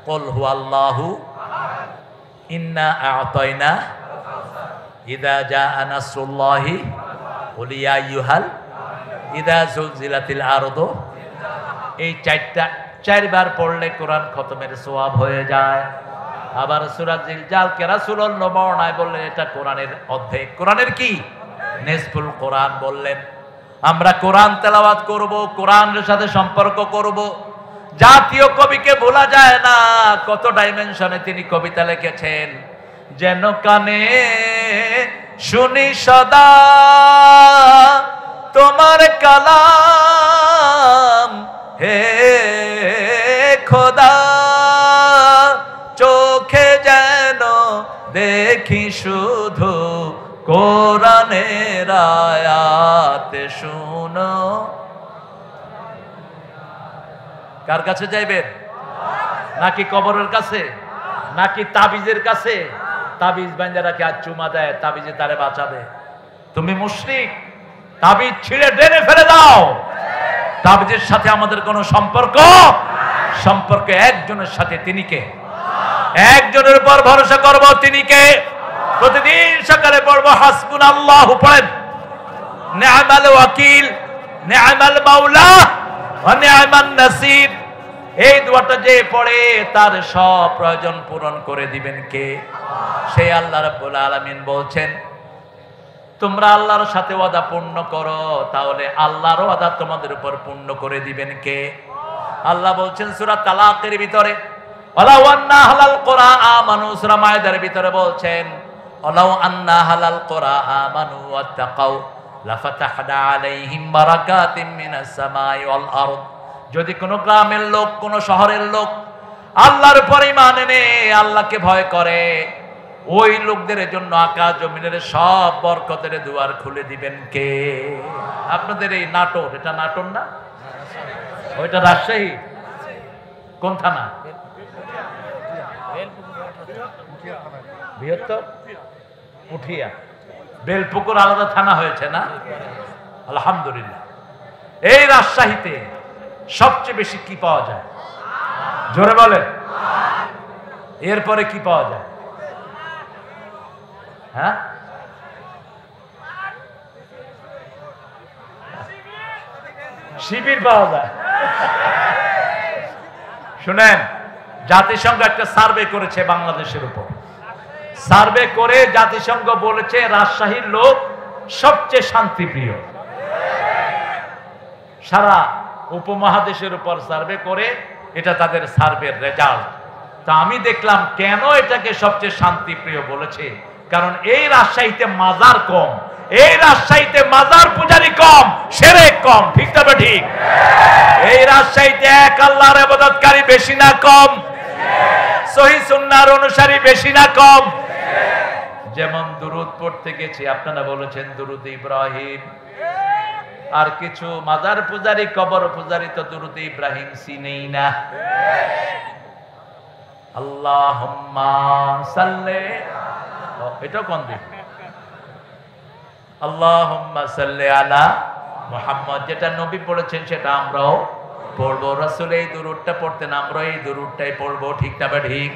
কুল হুয়াল্লাহু, ইন্না আ'তাইনা, ইযা জাআ নাসরুল্লাহি, কুল ইয়া আইয়ুহাল, ইযা যুলজিলাতিল আরদু। এই 4টা 4 বার পড়লে কোরআন খতমের সওয়াব হয়ে যায়। আবার সূরা জিলজাল কে রাসূলুল্লাহ বর্ণনায় বললেন এটা কোরআনের অর্ধেক। কোরআনের কি? নিসফুল কোরআন বললেন। আমরা কোরআন তেলাওয়াত করব, কোরআনের সাথে সম্পর্ক করব। জাতীয় কবিকে ভোলা যায় না, কত ডাইমেনশনে তিনি কবিতা লিখেছেন। যেন কানে শুনি সদা তোমার কালাম, হে খোদা, চোখে যেন দেখি শুধু কোরআনের আয়াত শুনো। কার কাছে যাইবেন? নাকি কবরের কাছে, নাকি তাবিজের কাছে? তাবিজ বাঁধা রাখে আর চুমা দেয়, তাবিজে তারে বাঁচাবে। তুমি মুশরিক, তাবিজ ছিঁড়ে ডেনে ফেলে দাও। তাবিজের সাথে আমাদের কোনো সম্পর্ক। সম্পর্ক একজনের সাথে, তিনি কে? একজনের উপর ভরসা করব, তিনি কে? প্রতিদিন সকালে পড়বো হাসবুনাল্লাহু, পড়েন, নি'মাল ওয়াকিল, নি'মাল মাওলা ওয়া নি'মান নাসির। এই দোয়াটা যে পড়ে তার সব প্রয়োজন পূরণ করে দিবেন কে? সেই আল্লাহ রাব্বুল আলামিন বলছেন, তোমরা আল্লাহর সাথে ওয়াদা পূর্ণ করো, তাহলে আল্লাহর ওয়াদা তোমাদের উপর পূর্ণ করে দিবেন কে? আল্লাহ বলছেন সূরা তালাকের ভিতরে, ওয়ালাউ আন্না আহলাল কুরআ আমানু। সূরা মায়েদার ভিতরে বলছেন, ওয়ালাউ আন্না আহলাল কুরআ আমানু ওয়াত্তাকাউ লাফাতাহনা আলাইহিম বারাকাতিম মিনাস সামাই ওয়াল আরদ। যদি কোনো গ্রামের লোক, কোনো শহরের লোক আল্লাহর উপর ঈমান এনে আল্লাহকে ভয় করে, ওই লোকদের জন্য আকাশ জমিনের সব বরকতের দুয়ার খুলে দিবেন কে? আপনাদের এই নাটোর, এটা নাটোর না, ওইটা রাজশাহী। কোন থানা? বৃহত্তর পুঠিয়া। বেলপুকুর আলাদা থানা হয়েছে না? আলহামদুলিল্লাহ। এই রাজশাহীতে সবচেয়ে বেশি কি পাওয়া যায়? জোরে বলেন। এরপরে কি পাওয়া যায়? হ্যাঁ, শিবির পাওয়া যায়। শুনেন, জাতিসংঘ একটা সার্ভে করেছে বাংলাদেশের উপর। সার্ভে করে জাতিসংঘ বলেছে রাজশাহীর লোক সবচেয়ে শান্তিপ্রিয়। সারা উপমহাদেশের উপর সার্ভে করে, এটা তাদের সার্ভের রেজাল্ট। তা আমি দেখলাম কেন এটাকে সবচেয়ে শান্তিপ্রিয় বলেছে, কারণ এই রাজশাহীতে মাজার কম, এই রাজশাহীতে মাজার পূজারি কম, শিরক কম। ঠিক তবে ঠিক? এই রাজশাহীতে এক আল্লাহর ইবাদতকারী বেশি না কম? সহিহ সুন্নাহর অনুসারী বেশি না কম? যেমন দুরূদ পড়তে গেছি, আপনারা বলেছেন দুরূদ ইব্রাহিম, আর কিছু মাজার পূজারি কবর পূজারি তো দুরূদ ইব্রাহিম চিনেই না। আল্লাহুম্মা সাল্লি, এটা কোন দিক? আল্লাহুম্মা সাল্লি আলা মুহাম্মদ, যেটা নবী পড়েছেন সেটা আমরাও পড়বো। রাসূল এই দুরূদটা পড়তেন, আমরা এই দুরূদটাই পড়বো। ঠিক না ঠিক?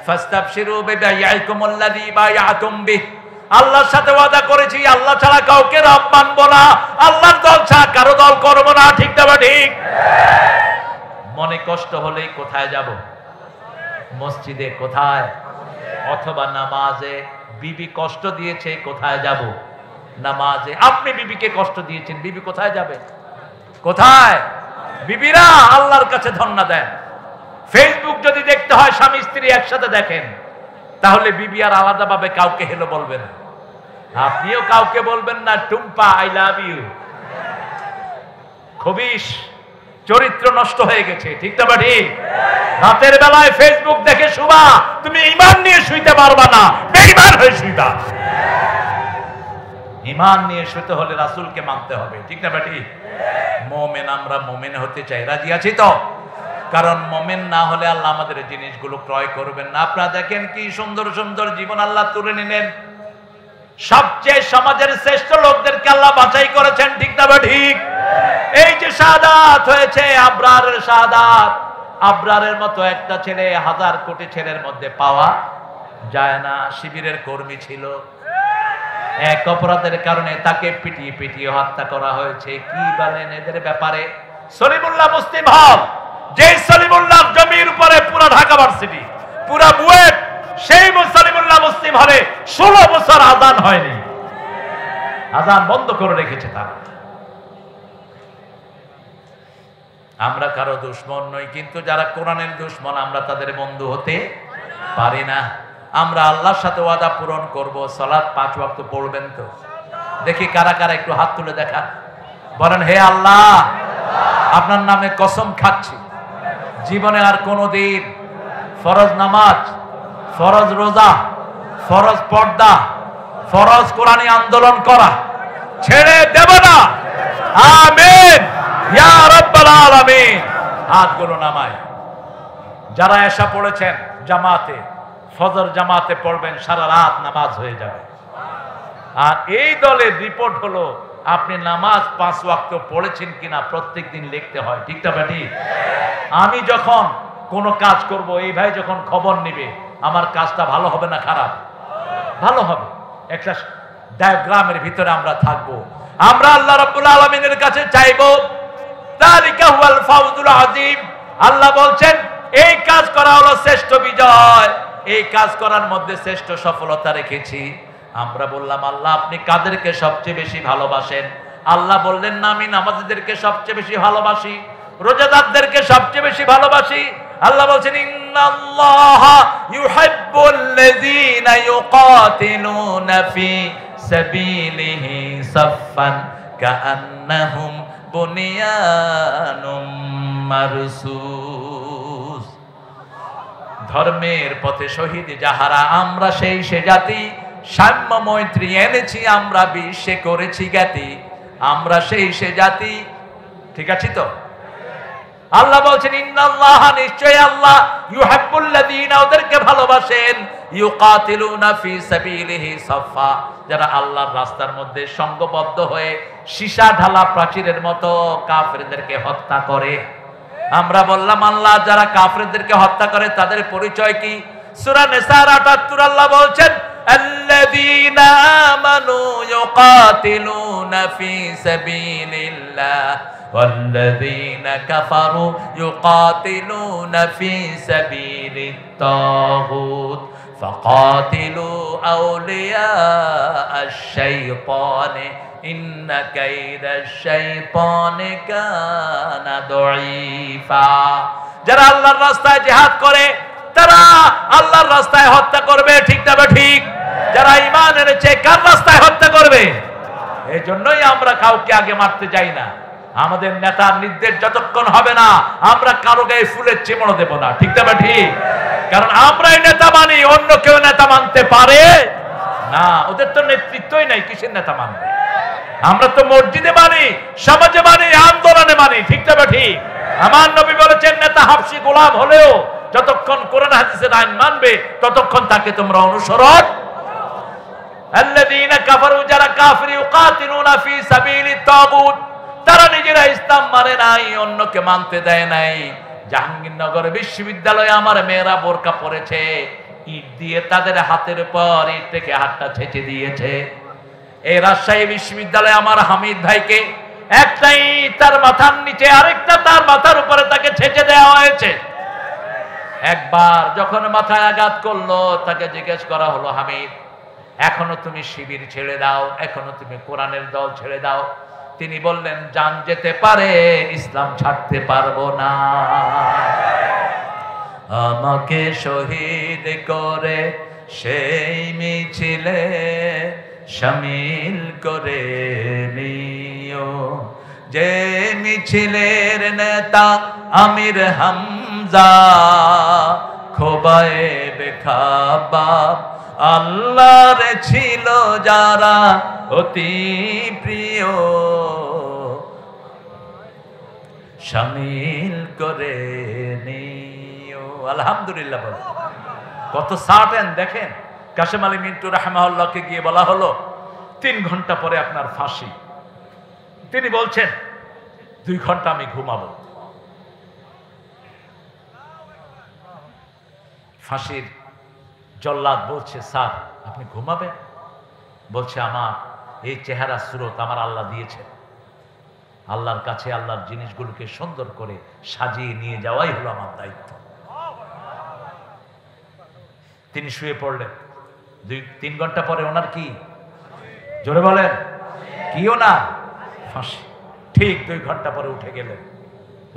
ফাস্তাবশিরু বিবাইআকুমুল্লাযী বায়াতুম বিহি, আল্লাহর সাথে ওয়াদা করেছি আল্লাহ ছাড়া কাউকে রব মানবো না, আল্লাহর দল ছাড়া কারো দল করবো না। ঠিক না ঠিক? মনে কষ্ট হলেই কোথায় যাব? মসজিদে। কোথায়? অথবা নামাজে। বিবি কষ্ট দিয়েছে, কোথায় যাব? নামাজে। আপনি বিবিকে কষ্ট দিয়েছেন, বিবি কোথায় যাবে? কোথায়? বিবিরা আল্লাহর কাছে ধন্না দেন। ফেসবুক যদি দেখতে হয় স্বামী স্ত্রী একসাথে দেখেন, তাহলে বিবি আর আলাদা ভাবে কাউকে হেলো বলবেন, আপনিও কাউকে বলবেন না টুম্পা আই লাভ ইউ। খবিশ, চরিত্র নষ্ট হয়ে গেছে। ঠিক না ঠিক? রাতের বেলায় ফেসবুক দেখে শুবা, তুমি ঈমান নিয়ে শুইতে পারবা না, বেঈমান হয়ে শুইবা। ঈমান নিয়ে শুতে হলে রাসূলকে মানতে হবে। ঠিক না ঠিক? মুমিন, আমরা মুমিন হতে চাই, রাজি আছি তো? কারণ মুমিন না হলে আল্লাহ আমাদের জিনিসগুলো ক্রয় করবেন না। আপনারা দেখেন কি সুন্দর সুন্দর জীবন আল্লাহ তুলে নিলেন। সবচেয়ে সমাজের শ্রেষ্ঠ লোকদেরকে আল্লাহ বাছাই করেছেন। ঠিক না ঠিক? এই যে শাহাদাত হয়েছে, আবরারের শাহাদাত, আবরারের মতো একটা ছেলে হাজার কোটি ছেলের মধ্যে পাওয়া যায় না। শিবিরের কর্মী ছিল, এক অপরাধের কারণে তাকে পিটিয়ে পিটিয়ে হত্যা করা হয়েছে। কি বলেন এদের ব্যাপারে? সলিমুল্লাহ মুসলিম হল, যে সলিমুল্লাহ জমির উপরে পুরা ঢাকা ভার্সিটি, পুরা বুয়েট, সেই সলিমুল্লাহ মুসলিম হলে 16 বছর আযান হয়নি, আযান বন্ধ করে রেখেছে তারা। আমরা কারো দুশমন নই, কিন্তু যারা কোরআনের দুশমন আমরা তাদের বন্ধু হতে পারি না। আমরা আল্লাহর সাথে ওয়াদা পূরণ করব। সালাত 5 ওয়াক্ত পড়বেন তো? দেখি কারা কারা একটু হাত তুলে দেখা, বলেন হে আল্লাহ, আপনার নামে কসম খাচ্ছি জীবনে আর কোনোদিন ফরজ নামাজ, ফরজ রোজা, ফরজ পর্দা, ফরজ কোরআনী আন্দোলন করা ছেড়ে দেব না। আমিন ইয়া রাব্বাল আলামিন। হাতগুলো নামায়। যারা এশা পড়েছেন জামাতে, ফজর জামাতে পড়বেন, সারা রাত নামাজ হয়ে যাবে। আর এই দলের রিপোর্ট হলো আপনি নামাজ 5 ওয়াক্ত পড়েছেন কিনা প্রত্যেক দিন লিখতে হয়। ঠিক না ঠিক? আমি যখন কোনো কাজ করব, এই ভাই যখন খবর নেবে আমার কাজটা ভালো হবে না খারাপ? ভালো হবে। একটা ডায়াগ্রামের ভিতরে আমরা থাকবো। আমরা আল্লাহ রাব্বুল আলামিনের কাছে চাইবো, যালিকা হুয়াল ফাউজুল আযীম। আল্লাহ বলছেন এই কাজ করা হলো শ্রেষ্ঠ বিজয়, এই কাজ করার মধ্যে শ্রেষ্ঠ সফলতা রেখেছি। আমরা বললাম আল্লাহ আপনি কাদেরকে সবচেয়ে বেশি ভালোবাসেন? আল্লাহ বললেন না, আমি নামাজীদেরকে সবচেয়ে বেশি ভালোবাসি, রোজাদারদেরকে সবচেয়ে বেশি ভালোবাসি। আল্লাহ বলছেন ইন্নাল্লাহা ইউহিব্বুল্লাযীনা ইউকাতিলুনা ফি সাবিলিহি সাফফান কাআন্নাহুম বুনিয়ানুম মারসুস। ধর্মের পথে শহীদ যাহারা, আমরা সেই সে জাতি, সাম্য মৈত্রী এনেছি আমরা বিশ্বে করেছি জ্ঞাতি, আমরা সেই সে জাতি। ঠিক আছে তো? আল্লাহ বলছেন ইন্নাল্লাহা, নিশ্চয় আল্লাহ, ইউহিব্বুল্লাযীনা, ওদেরকে ভালোবাসেন, ইউকাতিলুনা ফি সাবিলিহি সাফা, যারা আল্লাহর রাস্তার মধ্যে সংঘবদ্ধ হয়ে সীসা ঢালা প্রাচীরের মতো কাফেরদেরকে হত্যা করে। আমরা বললাম আল্লাহ যারা কাফেরদেরকে হত্যা করে তাদের পরিচয় কি? সূরা নিসার ৭৮ আল্লাহ বলছেন আল্লাযীনা আমানু ইউকাতিলুনা ফি সাবিলিল্লাহ ওয়াল্লাযীনা কাফারু ইউকাতিলুনা ফি সাবিলিত তাগুত ফাকাতিলু আউলিয়া আশ-শাইতানি ইন্না কাইদাশ শাইতানি কানা দাঈফা। যারা আল্লাহর রাস্তায় জিহাদ করে তারা আল্লাহর রাস্তায় হত্যা করবে, ঠিক না ঠিক? যারা ঈমান এনেছে কার রাস্তায় হত্যা করবে? এই জন্যই আমরা কাউকে আগে মারতে যাই না। আমাদের নেতার নির্দেশ যতক্ষণ হবে না আমরা কারো গায়ে ফুলের চিমড় দেব না, ঠিক না ঠিক? কারণ আমরাই নেতা মানি, অন্য কেউ নেতা মানতে পারে না। ওদের তো নেতৃত্বই নাই, কিসের নেতা মানবে? আমরা তো মসজিদে মানি, সমাজে মানি, আন্দোলনে মানি, ঠিক না ঠিক? আমার নবী বলেছেন নেতা হাবশী গোলাম হলেও যতক্ষণ কোরআন হাদিসের আইন মানবে ততক্ষণ তাকে তোমরা অনুসরণ। আল্লাযীনা কাফারু, যারা কাফির, ইউকাতিলুনা ফি সাবিলিত তাগুত, তারা নিজেরা ইসলাম মানে নাই, অন্যকে মানতে দেয় নাই। জাহাঙ্গীরনগর বিশ্ববিদ্যালয়ে আমার মেয়েরা বোরকা পরেছে, ইট দিয়ে তাদের হাতের উপর ইট থেকে হাতটা ছেঁচে দিয়েছে। এই রাজশাহী বিশ্ববিদ্যালয়ে আমার হামিদ ভাইকে একটা ইট তার মাথার নিচে, আরেকটা তার মাথার উপরে তাকে ছেঁচে দেওয়া হয়েছে। একবার যখন মাথায় আঘাত করলো তাকে জিজ্ঞেস করা হলো, হামিদ এখনো তুমি শিবির ছেড়ে দাও, এখনো তুমি কোরআনের দল ছেড়ে দাও? তিনি বললেন জান যেতে পারে, ইসলাম ছাড়তে পারবো না। আমাকে শহীদ করে সেই মিছিলে শামিল করে নিও, যে মিছিলের নেতা আমির হামজা, খোবায়েবে খাবাব আল্লাহর ছিল যারা অতি প্রিয়, শামিল করে নিও। আলহামদুলিল্লাহ বল। কত সার্টেন দেখেন। কাশেম আলী মিন্টু রাহমাহুল্লাহকে গিয়ে বলা হলো 3 ঘন্টা পরে আপনার ফাঁসি। তিনি বলছেন 2 ঘন্টা আমি ঘুমাবো। ফাঁসির জল্লাদ বলছে স্যার আপনি ঘুমাবেন? বলছে আমার এই চেহারা সুরত আমার আল্লাহ দিয়েছে, আল্লাহর কাছে আল্লাহর জিনিসগুলোকে সুন্দর করে সাজিয়ে নিয়ে যাওয়াই হলো আমার দায়িত্ব। তিনি শুয়ে পড়লেন। 2-3 ঘন্টা পরে ওনার কি, জোরে বলেন, কি ওনার ফাঁসি। ঠিক 2 ঘন্টা পরে উঠে গেলেন,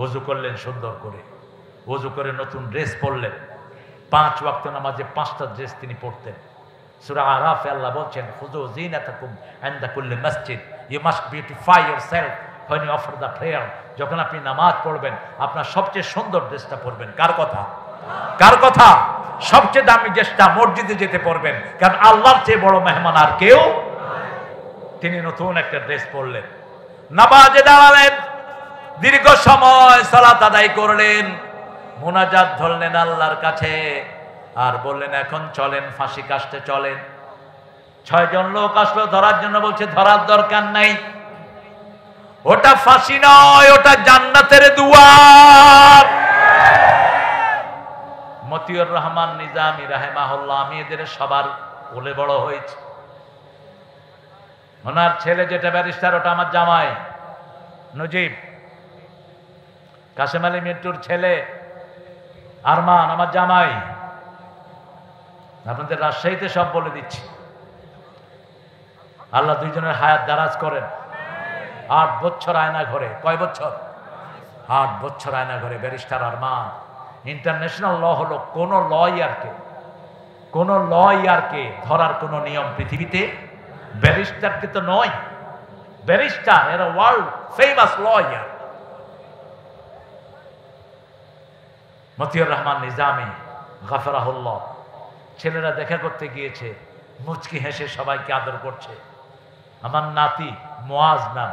ওযু করলেন সুন্দর করে, ওযু করে নতুন ড্রেস পরলেন। 5 ওয়াক্ত নামাজে 5টা ড্রেস তিনি পড়তেন। সূরা আরাফে আল্লাহ বলছেন খুযু যিনাতাকুম ইনদা কুল্লি মসজিদ, you must beautify yourself when you offer the prayer। যখন আপনি নামাজ পড়বেন আপনার সবচেয়ে সুন্দর ড্রেসটা পরবেন। কার কথা? কার কথা? সবচেয়ে দামি ড্রেসটা মসজিদে যেতে পরবেন, কারণ আল্লাহর চেয়ে বড় মেহমান আর কেউ। তিনি নতুন একটা ড্রেস পরলেন, নামাজে দাঁড়ালেন, দীর্ঘ সময় সালাত আদায় করলেন, মুনাজাত ধরলেন আল্লাহর কাছে, আর বললেন এখন চলেন ফাঁসি কাস্টে চলেন। 6 জন লোক আসলো ধরার জন্য, বলছে ধরার দরকার নাই, ওটা ফাঁসি নয়, ওটা জান্নাতের দুয়ার। মতিউর রহমান নিজামী রাহিমাহুল্লাহ, আমি এদের সবার কোলে বড় হয়েছে। ওনার ছেলে যেটা ব্যারিস্টার ওটা আমার জামাই নজিব। কাশেম আলী মিন্টুর ছেলে আরমান আমার জামাই। আপনাদের রাজশাহীতে সব বলে দিচ্ছি। আল্লাহ 2 জনের হায়াত দারাজ করেন। 8 বছর আয়না ঘরে, কয় বছর? 8 বছর আয়না ঘরে ব্যারিস্টার আরমান। ইন্টারন্যাশনাল ল হলো কোন লয়ারকে ধরার কোন নিয়ম পৃথিবীতে, ব্যারিস্টারকে তো নয়। ব্যারিস্টার এরা world famous lawyer. Motiur Rahman Nizami গাফরাহুল্লাহ, ছেলেরা দেখা করতে গিয়েছে, মুচকি হেসে সবাইকে আদর করছে। আমার নাতি মুয়াজ নাম,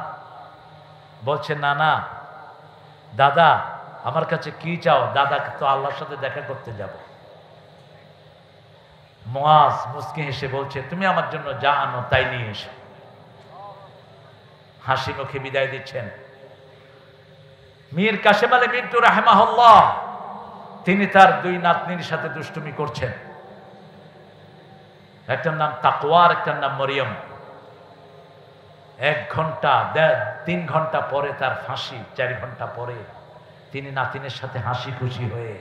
বলছে না দাদা আমার কাছে কি চাও? দাদা তো আল্লাহর সাথে দেখা করতে যাব। মুয়াজ মুচকি হেসে বলছে তুমি আমার জন্য যা আনো তাই নিয়ে এসো। হাসি মুখে বিদায় দিচ্ছেন। মীর কাসেম আলী মিন্টু রাহিমাহুল্লাহ, তিনি তার দুই নাতনির সাথে দুষ্টুমি করছেন। একটার নাম তাকওয়া, একটার নাম মরিয়ম। 1 ঘন্টা 3 ঘন্টা পরে তার ফাঁসি, 4 ঘন্টা পরে তিনি নাতিনের সাথে হাসি খুশি হয়ে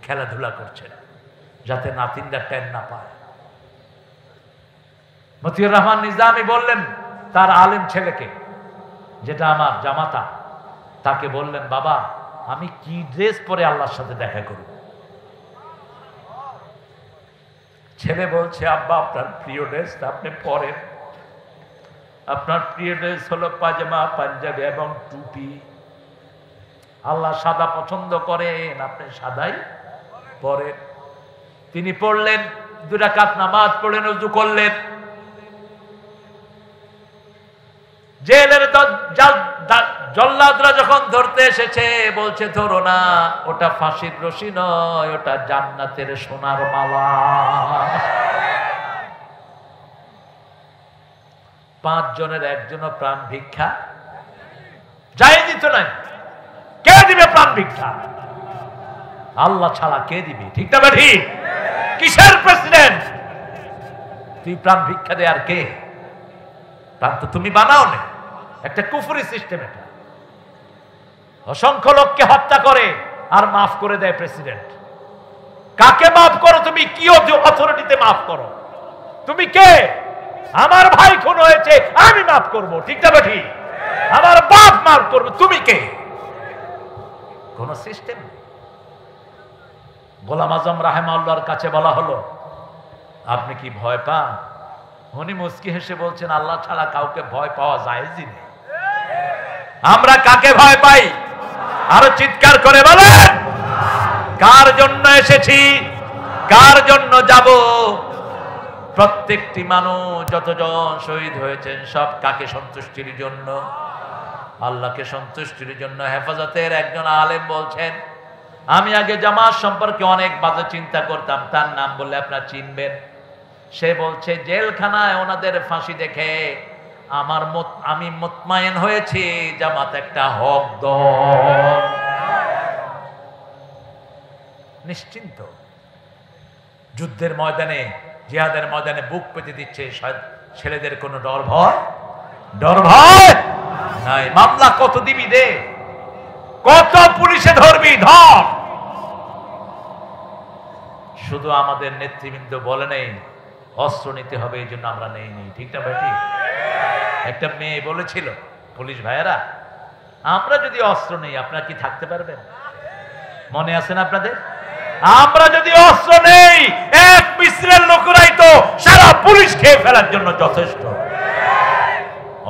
খেলাধুলা করছেন, যাতে নাতিনরা টেন না পায়। মতিউর রহমান নিজামী বললেন তার আলেম ছেলেকে, যেটা আমার জামাতা, তাকে বললেন, বাবা আমি কি ড্রেস পরে আল্লাহর সাথে দেখা করব? ছেলে বলছে, আব্বা আপনার প্রিয় ড্রেস আপনি পরেন। আপনার প্রিয় ড্রেস হলো পাজামা, পাঞ্জাবি এবং টুপি। আল্লাহ সাদা পছন্দ করেন, আপনি সাদাই পরেন। তিনি পড়লেন, 2 রাকাত নামাজ পড়লেন, ওযু করলেন। জেলের জল্লাদরা যখন ধরতে এসেছে, বলছে ধরো না, ওটা ফাঁসির রশি নয়, ওটা জান্নাতের সোনার মালা। 5 জনের একজনও প্রাণ ভিক্ষা যায় দিত না। কে দিবে প্রাণ ভিক্ষা? আল্লাহ ছাড়া কে দিবে? ঠিক না বেঠি? কিসের প্রেসিডেন্ট তুই প্রাণ ভিক্ষা দে? আর কে? প্রাণ তো তুমি বানাও না, একটা কুফরি সিস্টেম। এটা অসংখ্য লোককে হত্যা করে আর মাফ করে দেয় প্রেসিডেন্ট। কাকে মাফ করো তুমি? কি অথরিটিতে মাফ করো? তুমি কে? আমার ভাই খুন হয়েছে, আমি মাফ করব, ঠিক না বেঠি? আমার বাপ মাফ করবে, তুমি কে? কোন সিস্টেম। গোলাম আজম রাহিমাহুল্লাহর কাছে বলা হলো, আপনি কি ভয় পান? উনি মুস্কি হেসে বলছেন, আল্লাহ ছাড়া কাউকে ভয় পাওয়া জায়েজই নেই। আমরা কাকে ভয় পাই? আরো চিৎকার করে বলেন, কার জন্য এসেছি, কার জন্য যাব? প্রত্যেকটি মানুষ যতজন শহীদ হয়েছেন সব কাকে সন্তুষ্টির জন্য? আল্লাহকে সন্তুষ্টির জন্য। হেফাজতের একজন আলেম বলছেন, আমি আগে জামাত সম্পর্কে অনেক বাজে চিন্তা করতাম, তার নাম বললে আপনারা চিনবেন। সে বলছে, জেলখানায় ওনাদের ফাঁসি দেখে আমি মুতমাইন হয়েছি জামাত একটা হক দল, নিশ্চিন্ত। যুদ্ধের ময়দানে, জিহাদের ময়দানে বুক পেতে দিচ্ছে ছেলেদের কোনো ডর ভয় নাই। মামলা কত দিবি দে, কত পুলিশে ধরবি ধর। শুধু আমাদের নেতৃবৃন্দ বলে নেই অস্ত্র নিতে হবে, এই জন্য আমরা নেই। ঠিক না ভাই? ঠিক। একটা মেয়ে বলেছিল, পুলিশ ভাইয়েরা, আমরা যদি অস্ত্র নেই আপনারা কি থাকতে পারবেন? মনে আছে না আপনাদের? আমরা যদি অস্ত্র নেই, এক মিছিলের লোকেরাই তো সারা পুলিশ খেয়ে ফেলার জন্য যথেষ্ট।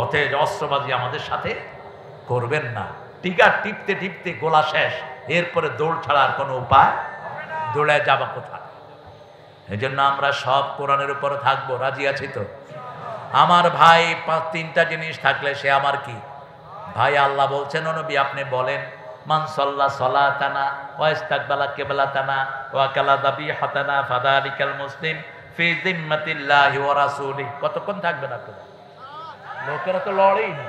অতএব অস্ত্রবাজি আমাদের সাথে করবেন না। টিকার টিপতে টিপতে গোলা শেষ, এরপরে দৌড় ছাড়া আর কোনো উপায়, দৌড়ে যাবা কোথায়? এই জন্য আমরা সব কোরআনের উপরে থাকবো। রাজি আছি তো? আমার ভাই 3টা জিনিস থাকলে সে আমার কি ভাই? আল্লাহ বলছেন, ও নবী আপনি বলেন, মান সাল্লা সালাতানা ওয়া ইস্তাকবালা কিবলাতানা ওয়া কালা যাবিহাতানা ফাযালিকাল মুসলিম ফি যিম্মাতিল্লাহি ওয়া রাসূলিহি। কতক্ষণ থাকবেন আপনারা? লোকেরা তো লড়েই না।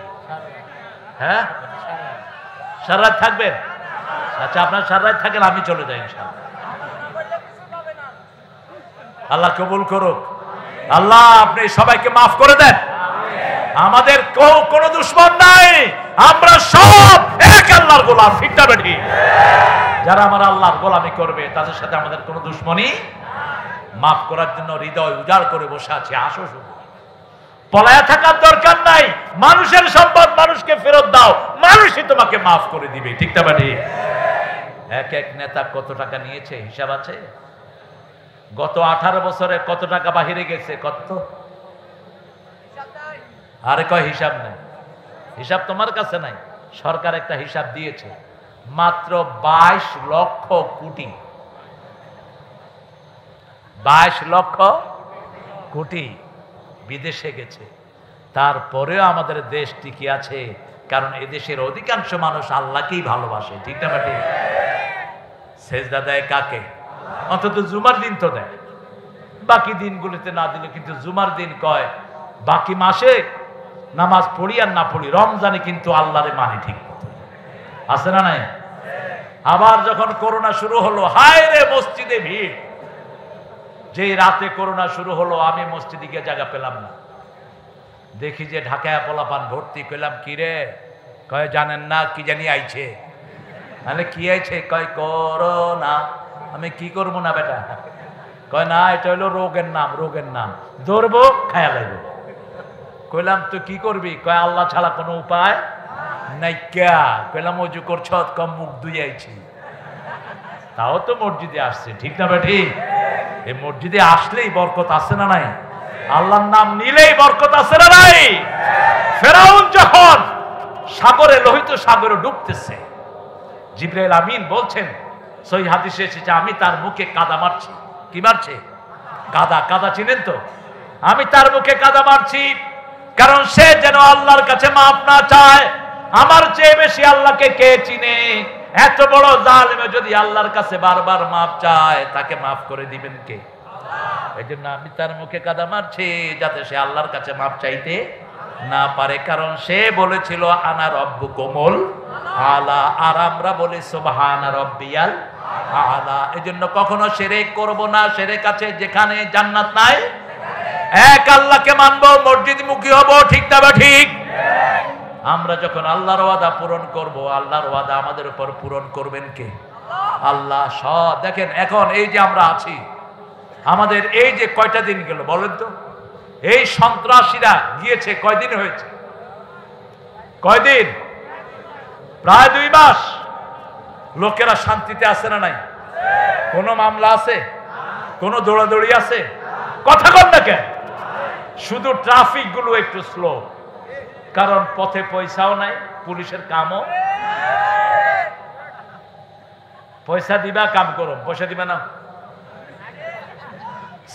হ্যাঁ, সারা রাত থাকবেন? আচ্ছা, আপনার সারা রাত থাকেন, আমি চলে যাই ইনশাআল্লাহ। আল্লাহ কবুল করুক। আল্লাহ আপনি সবাইকে মাফ করে দেন। আমাদের কোনো দুশমন নাই, আমরা সব এক আল্লাহর গোলাম। ঠিক না বেঠি? যারা আমার আল্লাহর গোলামি করবে তাদের সাথে আমাদের কোনো দুশমনি। মাফ করার জন্য হৃদয় উজাড় করে বসে আছে। আসো, শুধু পলায়া থাকার দরকার নাই। মানুষের সম্পদ মানুষকে ফেরত দাও, মানুষই তোমাকে মাফ করে দিবে। ঠিক না বেঠি? এক নেতা কত টাকা নিয়েছে হিসাব আছে? গত 18 বছরে কত টাকা বাহিরে গেছে? কত? আরে কয় হিসাব নাই। হিসাব তোমার কাছে নাই, সরকার একটা হিসাব দিয়েছে। মাত্র 22 লক্ষ কোটি, 22 লক্ষ কোটি বিদেশে গেছে। তারপরেও আমাদের দেশ টিকে আছে, কারণ এদেশের অধিকাংশ মানুষ আল্লাহকেই ভালোবাসে। ঠিক না বেটি? সেজদা দেয় কাকে? অন্তত জুমার দিন তো দেয়, বাকি দিনগুলিতে না দিলে। কিন্তু জুমার দিন কয়, বাকি মাসে নামাজ পড়ি আর না পড়ি, রমজানে কিন্তু আল্লাহরে মানি। ঠিক মতো আছে না নাই? আবার যখন করোনা শুরু হলো, হায় রে মসজিদে ভিড়। যে রাতে করোনা শুরু হলো আমি মসজিদে গিয়ে জায়গা পেলাম না। দেখি যে ঢাকায় পোলাপান ভর্তি। কইলাম কি রে? কয় জানেন না কি জানি আইছে। মানে কি আইছে? কয় করোনা। আমি কি করবো না বেটা? কয় না এটা হলো রোগের নাম, রোগের নাম, ধরবো খায়া লাগবে। কইলাম তো কি করবি? কয় আল্লাহ ছাড়া কোনো উপায় নাই। ক্যা? কইলাম অজু করছ? কম মুখ ধুই আইছি। তাও তো মসজিদে আসছে, ঠিক না বেঠি? এই মসজিদে আসলেই বরকত আছে না নাই? আল্লাহর নাম নিলেই বরকত আছে না নাই? ফেরাউন যখন সাগরে, লোহিত সাগরে ডুবতেছে, জিবরাইল আমিন বলছেন, সহিহ হাদিসে এসেছে, আমি তার মুখে কাদা মারছি। কি মারছে? কাদা। কাদা চিনেন তো? আমি তার মুখে কাদা মারছি কারণ সে যেন আল্লাহর কাছে মাপ না চায়। আমার চেয়ে বেশি আল্লাহকে কে চিনে? এত বড় জালেমে যদি আল্লাহর কাছে বারবার মাপ চায়, তাকে মাফ করে দিবেন কে? এই জন্য আমি তার মুখে কাদা মারছি যাতে সে আল্লাহর কাছে মাপ চাইতে না পারে। কারণ সে বলেছিল আনা রব্বুকুমুল আলা, আর আমরা বলি সুবহানা রব্বিয়াল আলা। এই জন্য কখনো শিরক করব না। শিরক আছে যেখানে, জান্নাত নাই। এক আল্লাহকে মানবো, মসজিদ মুখী হব, ঠিক না বা ঠিক? আমরা যখন আল্লাহর ওয়াদা পূরণ করব, আল্লাহর ওয়াদা আমাদের উপর পূরণ করবেন কে? আল্লাহ। সব দেখেন, এখন এই যে আমরা আছি, আমাদের এই যে কয়টা দিন গেল বলেন তো? এই সন্ত্রাসীরা গিয়েছে, কয়দিন হয়েছে? কয়দিন? প্রায় 2 মাস। লোকেরা শান্তিতে আছে না নাই? কোনো মামলা আছে? কোনো দৌড়াদৌড়ি আছে? কথা কন না কেন? শুধু ট্রাফিক গুলো একটু স্লো, কারণ পথে পয়সাও নাই, পুলিশের কামও। পয়সা দিবা, কাম করো। পয়সা দিবা না?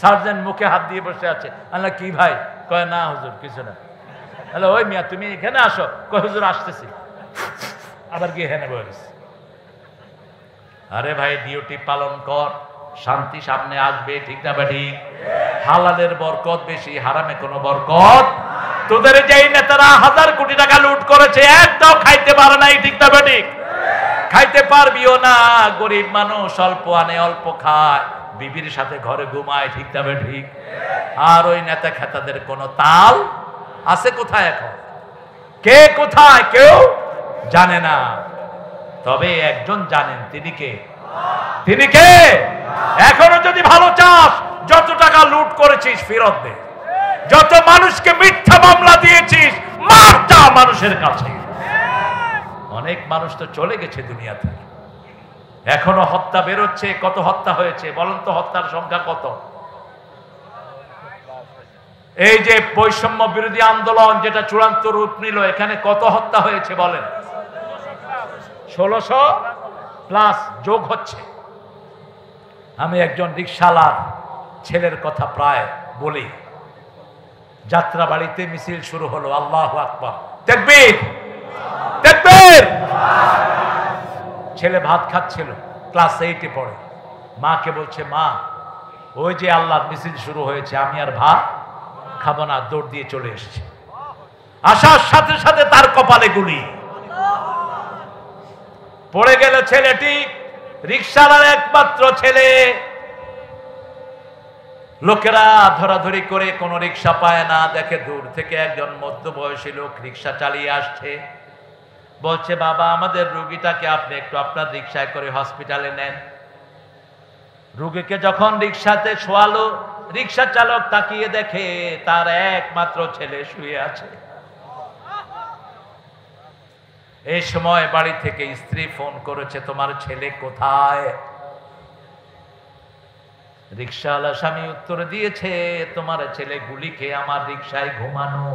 সার্জেন্ট মুখে হাত দিয়ে বসে আছে। আল্লাহ কি ভাই? কয় না হুজুর কিছু না। হ্যালো ওই মিয়া তুমি এখানে আসো। কয় হুজুর আসতেছি। আবার গিয়ে হেনে বলিস। আরে ভাই ডিউটি পালন কর, শান্তি সামনে আসবে, ঠিক না বেঠি? হালালের বরকত বেশি, হারামে কোনো বরকত। তোদের যেই নেতারা 1000 কোটি টাকা লুট করেছে, একটাও খাইতে পারে নাই, ঠিক না বেঠি? খাইতে পারবিও না। গরিব মানুষ অল্প আনে, অল্প খায়, বিবির সাথে ঘরে ঘুমায়, ঠিক না বেঠি? আর ওই নেতা খেতাদের কোনো তাল আছে কোথায়? এখন কে কোথায় কেউ জানে না। তবে একজন জানেন, তিনি কে? তিনি কে? এখনো যদি ভালো চাস, যত টাকা লুট করেছিস ফেরত দে। যত মানুষকে মিথ্যা মামলা দিয়েছিস, মার যা মানুষের কাছে। অনেক মানুষ তো চলে গেছে দুনিয়া থেকে, এখনো হত্যা বেরোচ্ছে। কত হত্যা হয়েছে বলেন তো? হত্যার সংখ্যা কত? এই যে বৈষম্য বিরোধী আন্দোলন যেটা চূড়ান্ত রূপ নিল, এখানে কত হত্যা হয়েছে বলেন? 1600+ যোগ হচ্ছে। আমি একজন রিকশালার ছেলের কথা প্রায় বলি। যাত্রা বাড়িতে মিছিল শুরু হলো, আল্লাহু আকবার, তাকবীর তাকবীর। ছেলে ভাত খাচ্ছিল, ক্লাস 8-এ পড়ে। মাকে বলছে, মা ওই যে আল্লাহর মিছিল শুরু হয়েছে, আমি আর ভাত খাবো না। দৌড় দিয়ে চলে এসেছে। আসার সাথে সাথে তার কপালে গুলি পড়ে গেল। ছেলেটি রিকশার একমাত্র ছেলে। লোকেরা ধরাধরি করে কোন রিকশা পায় না। দেখে দূর থেকে একজন মধ্যবয়সী লোক রিকশা চালিয়ে আসছে। বলছে, বাবা আমাদের রোগীটাকে আপনি একটু আপনার রিকশায় করে হসপিটালে নেন। রোগীকে যখন রিকশাতে শোয়ালো, রিকশা চালক তাকিয়ে দেখে তার একমাত্র ছেলে শুয়ে আছে। এই সময় বাড়ি থেকে স্ত্রী ফোন করেছে, তোমার ছেলে কোথায়? রিকশাওয়ালা স্বামী উত্তর দিয়েছে, তোমার ছেলে গুলি খেয়ে আমার রিকশায় ঘুমানো।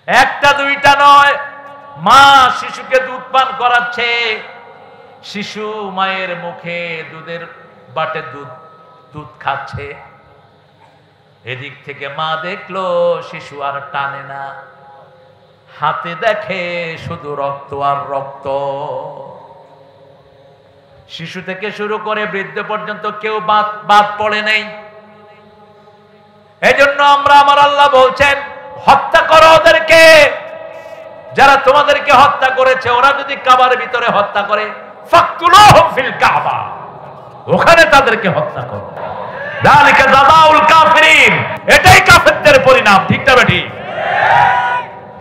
একটা দুইটা নয়, মা শিশুকে দুধ পান করাচ্ছে। শিশু মায়ের মুখে দুধের বাটে দুধ খাচ্ছে। এদিক থেকে মা দেখলো শিশু আর টানে না, হাতে দেখে শুধু রক্ত আর রক্ত। শিশু থেকে শুরু করে বৃদ্ধ পর্যন্ত কেউ বাদ পড়ে নাই। এজন্য আমরা, আমার আল্লাহ বলছেন, হত্যা করো ওদেরকে। যারা তোমাদেরকে হত্যা করেছে ওরা যদি কাবার ভিতরে হত্যা করে ফাকতুলুহুম ফিল কাবা, ওখানে তাদেরকে হত্যা করো। যালিকা জাযাউল কাফিরিন, এটাই কাফেরদের পরিণাম। ঠিক না বেটি?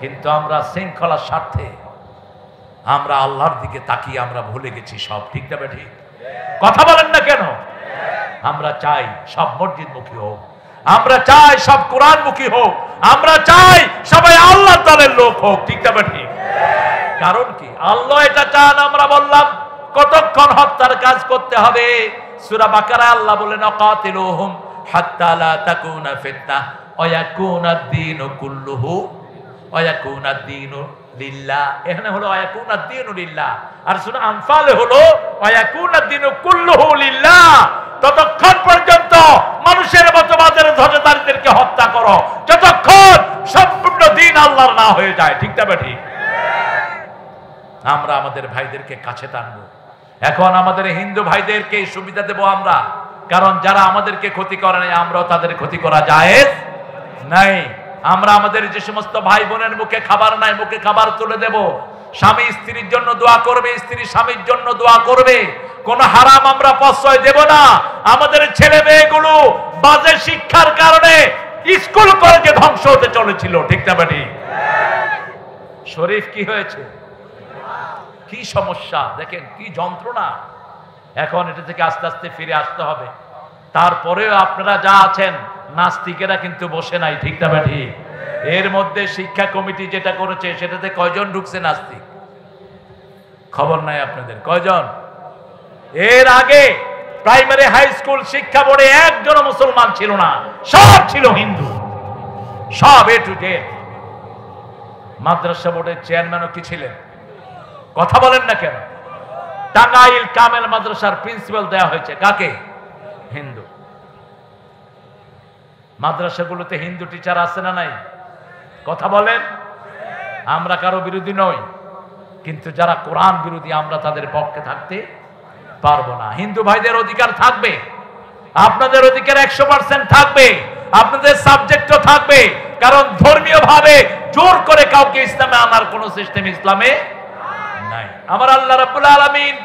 কিন্তু আমরা শৃঙ্খলার স্বার্থে আমরা আল্লাহর দিকে তাকিয়ে আমরা ভুলে গেছি সব। ঠিক না বেটি? কথা বলেন না কেন? আমরা চাই সব মসজিদমুখী হোক, আমরা চাই সব কোরআনমুখী হোক, আমরা চাই সবাই আল্লাহর দলের লোক হোক। ঠিক না বেটি? কারণ কি আল্লাহ এটা চান। আমরা বললাম কতক্ষণ হত্যার কাজ করতে হবে। সূরা বাকারা আল্লাহ বলেন কাতিলুহুম হাত্তা লা তাকুনা ফিতনাহ ওয়া ইয়াকুনাদ দীনু কুল্লুহু ওয়া ইয়াকুনাদ দীনু লিল্লাহ। এখানে হলো ওয়া ইয়াকুনাদ দীনু লিল্লাহ, আর সূরা আনফালে হলো ওয়া ইয়াকুনাদ দীনু কুল্লুহু লিল্লাহ। ততক্ষণ পর্যন্ত মানুষের মতবাদের ধ্বজাধারীদেরকে হত্যা করো যতক্ষণ সম্পূর্ণ দিন আল্লাহর না হয়ে যায়। ঠিক না বেঠি? আমরা আমাদের ভাইদেরকে কাছে টানবো। এখন আমাদের হিন্দু ভাইদেরকে সুবিধা দেব আমরা, কারণ যারা আমাদেরকে ক্ষতি করে নাই আমরাও তাদের ক্ষতি করা জায়েজ নাই। আমরা আমাদের যে সমস্ত ভাই বোনের মুখে খাবার নাই মুখে খাবার তুলে দেব। স্বামী স্ত্রীর জন্য দোয়া করবে, স্ত্রী স্বামীর জন্য দোয়া করবে। কোন হারাম আমরা প্রশ্রয় দেব না। আমাদের ছেলে মেয়েগুলো বাজে শিক্ষার কারণে স্কুল কলেজে ধ্বংস হতে চলেছিল। ঠিক না বেটি? শরীফ কি হয়েছে, কি সমস্যা দেখেন, কি যন্ত্রণা। এখন এটা থেকে আস্তে আস্তে ফিরে আসতে হবে। তারপরেও আপনারা যা আছেন নাস্তিকেরা কিন্তু বসে নাই। ঠিক না বেটি? এর মধ্যে শিক্ষা কমিটি যেটা করেছে সেটাতে কয়জন ঢুকছে নাস্তিক খবর নাই আপনাদের? কয়জন? এর আগে প্রাইমারি হাই স্কুল শিক্ষা বোর্ডে একজন মুসলমান ছিল না, সব ছিল হিন্দু, সব এ টু জেড। মাদ্রাসা বোর্ডের চেয়ারম্যানও কি ছিলেন? কথা বলেন না কেন? টাঙ্গাইল কামেল মাদ্রাসার প্রিন্সিপাল দেয়া হয়েছে কাকে? হিন্দু। মাদ্রাসাগুলোতে হিন্দু টিচার আছে না নাই? কথা বলেন। আমরা কারো বিরোধী নই, কিন্তু যারা কোরআন বিরোধী আমরা তাদের পক্ষে থাকতে পারবো না। হিন্দু ভাইদের অধিকার থাকবে, আপনাদের অধিকার 100% থাকবে, আপনাদের সাবজেক্টও থাকবে। কারণ ধর্মীয় ভাবে জোর করে কাউকে ইসলামে আনার কোন সিস্টেম ইসলামে নাই। আমার আল্লাহ রাব্বুল আলামিন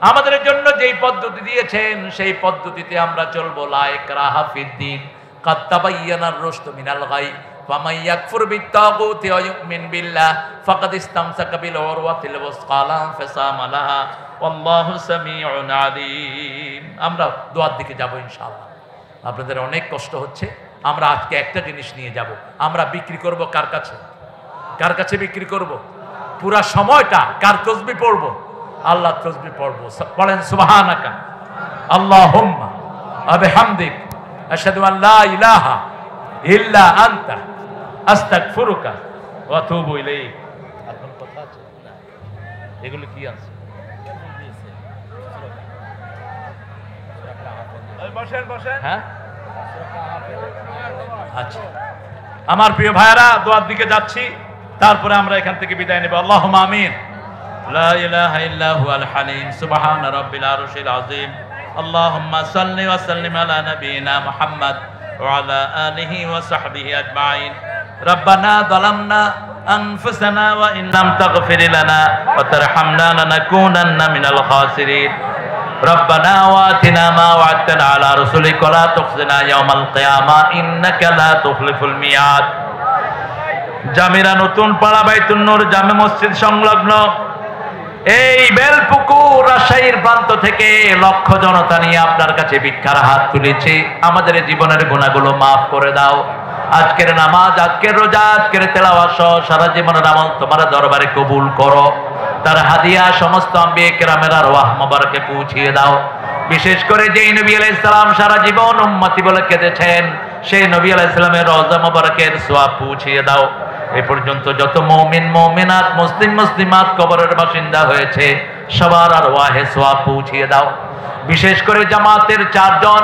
আমাদের জন্য যেই পদ্ধতি দিয়েছেন সেই পদ্ধতিতে আমরা চলবো। লা ইকরাহা ফিদ্দিন কাদ তাবায়্যানার রুশদু মিনাল গাই ফামান ইয়াকফুর বিত্তাগুতি ওয়া ইউমিন বিল্লাহ ফাকাদ ইসতামসাকা বিল উরওয়াতিল ওয়াসকা লা ইনফিসামা লাহা ওয়াল্লাহু সামিউন আলিম। আমরা দোয়ার দিকে যাব ইনশাআল্লাহ। আপনাদের অনেক কষ্ট হচ্ছে। আমরা আজকে একটা জিনিস নিয়ে যাব। আমরা বিক্রি করব কার কাছে? কার কাছে বিক্রি করব? পুরা সময়টা কার তাসবিহ পড়ব? আল্লাহর তাসবিহ পড়ব। পড়েন সুবহানাকা আল্লাহুম্মা ওয়া বিহামদিক আশহাদু আন লা ইলাহা ইল্লা আনতা আস্তাগফিরুকা ওয়া আতুবু ইলাইক। এখন কথা আছে না? এগুলো কি আছে? বসেন বসেন। হ্যাঁ আচ্ছা, আমার প্রিয় ভাইরা দোয়ার দিকে যাচ্ছি, তারপরে আমরা এখান থেকে বিদায় নেব। আল্লাহুম্মা আমিন। লা ইলাহা ইল্লা হুয়াল হালিম সুবহান রাব্বিল আরশিল আযীম। আল্লাহুম্মা সাল্লি ওয়া সাল্লিম আলা নাবিয়িনা মুহাম্মদ ওয়া আলা আলিহি ওয়া সাহবিহি আজমাইন। রব্বানা যালামনা আনফুসানা ওয়া ইন লাম তাগফির লানা ওয়া তারহামনা লানাকুনান্না মিনাল খাসিরিন। রব্বানা ওয়াতিনা মা ওয়া'আদতানা আলা রাসূলিকা ওয়া লা তুখজিনা ইয়াওমাল কিয়ামা ইন্নাকা লা তুখলিফুল মিয়াদ। জামিরা নতুন পাড়া বাইতুন নূর জামে মসজিদ সংলগ্ন এই বেলপুকুর রাজশাহীর প্রান্ত থেকে লক্ষ জনতা নিয়ে আপনার কাছে ভিক্ষার হাত তুলেছি। আমাদের জীবনের গুনাহগুলো মাফ করে দাও। আজকের নামাজ, আজকের রোজা, আজকের তেলাওয়াত সহ সারা জীবনের আমল তোমার দরবারে কবুল করো। তার হাদিয়া সমস্ত আম্বিয়া কেরামের আরওয়াহ মোবারকে পৌঁছিয়ে দাও। বিশেষ করে যেই নবী আলাইহিস সালাম সারা জীবন উম্মতি বলে কেঁদেছেন সেই নবী আলাইহিস সালামের রওজা মোবারকের সওয়াব পৌঁছিয়ে দাও। এই পর্যন্ত যত মুমিন মুমিনাত মুসলিম মুসলিমাত কবরের বাসিন্দা হয়েছে সবার আরওয়াহে সওয়াব পৌঁছিয়ে দাও। বিশেষ করে জামাতের 4 জন,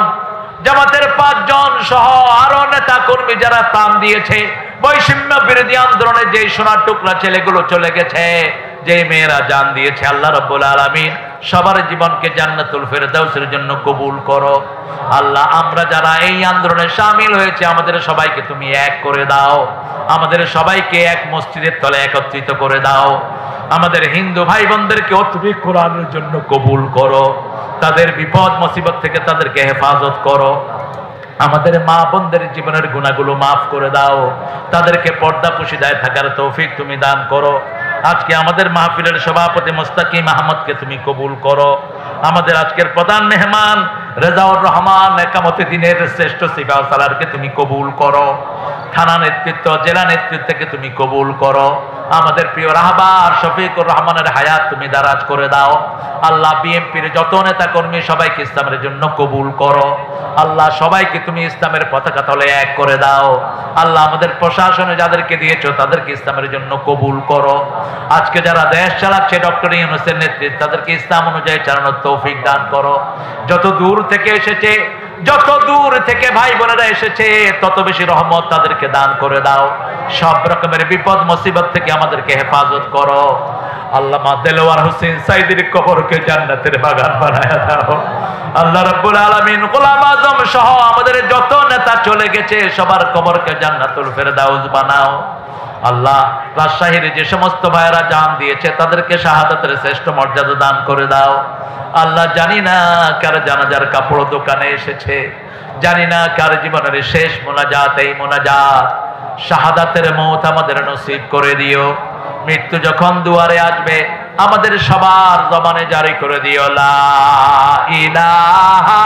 জামাতের 5 জন সহ আরো নেতা কর্মী যারা প্রাণ দিয়েছে বৈষম্য বিরোধী আন্দোলনে, যে সোনার টুকরা ছেলেগুলো চলে গেছে, যে মেয়েরা জান দিয়েছে, আল্লাহ রাব্বুল আলামিন সবার জীবনকে জান্নাতুল ফেরদাউসের জন্য কবুল করো। আল্লাহ, আমরা যারা এই আন্দোলনে শামিল হয়েছে আমাদের সবাইকে তুমি এক করে দাও, আমাদের সবাইকে এক মসজিদের তলে একত্রিত করে দাও। আমাদের হিন্দু ভাই বোনদেরকে তুমি কোরআনের জন্য কবুল করো, তাদের বিপদ মুসিবত থেকে তাদেরকে হেফাজত করো। আমাদের মা বোনদের জীবনের গুনাহগুলো মাফ করে দাও, তাদেরকে পর্দা পুশিদায় থাকার তৌফিক তুমি দান করো। আজকে আমাদের মাহফিলের সভাপতি মুস্তাকিম আহমদকে তুমি কবুল করো। আমাদের আজকের প্রধান মেহমান রেজাউর রহমান একামতে দিনের শ্রেষ্ঠ সিপাহ সালারকে তুমি কবুল করো। থানা নেতৃত্ব, জেলা নেতৃত্বকে তুমি কবুল করো। আমাদের প্রিয় রাহবার শফিকুর রহমানের হায়াত তুমি দারাজ করে দাও। আল্লাহ, বিএনপির যত নেতা কর্মী সবাইকে ইসলামের জন্য কবুল করো। আল্লাহ, সবাইকে তুমি ইসলামের পতাকা তলে এক করে দাও। আল্লাহ, আমাদের প্রশাসনে যাদেরকে দিয়েছো তাদেরকে ইসলামের জন্য কবুল করো। আজকে যারা দেশ চালাচ্ছে ডক্টর ইউনূসের নেতৃত্বে, তাদেরকে ইসলাম অনুযায়ী চালানোর তৌফিক দান করো। যত দূর থেকে এসেছে, যত দূর থেকে ভাই বোনেরা এসেছে, তত বেশি রহমত তাদেরকে দান করে দাও। সব রকমের বিপদ মুসিবত থেকে আমাদেরকে হেফাজত করো। আল্লামা দেলোয়ার হোসেন সাইদির কবরকে জান্নাতের বাগান বানায়া দাও। আল্লাহ রাব্বুল আলামিন গোলাম আজম সহ আমাদের যত নেতা চলে গেছে সবার কবরকে জান্নাতুল ফেরদাউস বানাও। আল্লাহ, রাজশাহীর যে সমস্ত ভাইয়েরা জান দিয়েছে তাদেরকে শাহাদাতের শ্রেষ্ঠ মর্যাদা দান করে দাও। আল্লাহ, জানি না কার জানাজার কাপড় দোকানে এসেছে, জানি না কার জীবনের শেষ মোনাজাত এই মোনাজাত। শাহাদাতের মওত আমাদের নসিব করে দিও। মৃত্যু যখন দুয়ারে আসবে আমাদের সবার জবানে জারি করে দিও লা ইলাহা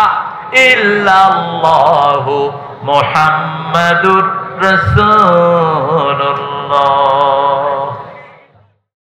ইল্লাল্লাহু মুহাম্মাদুর রাসূলুল্লাহ।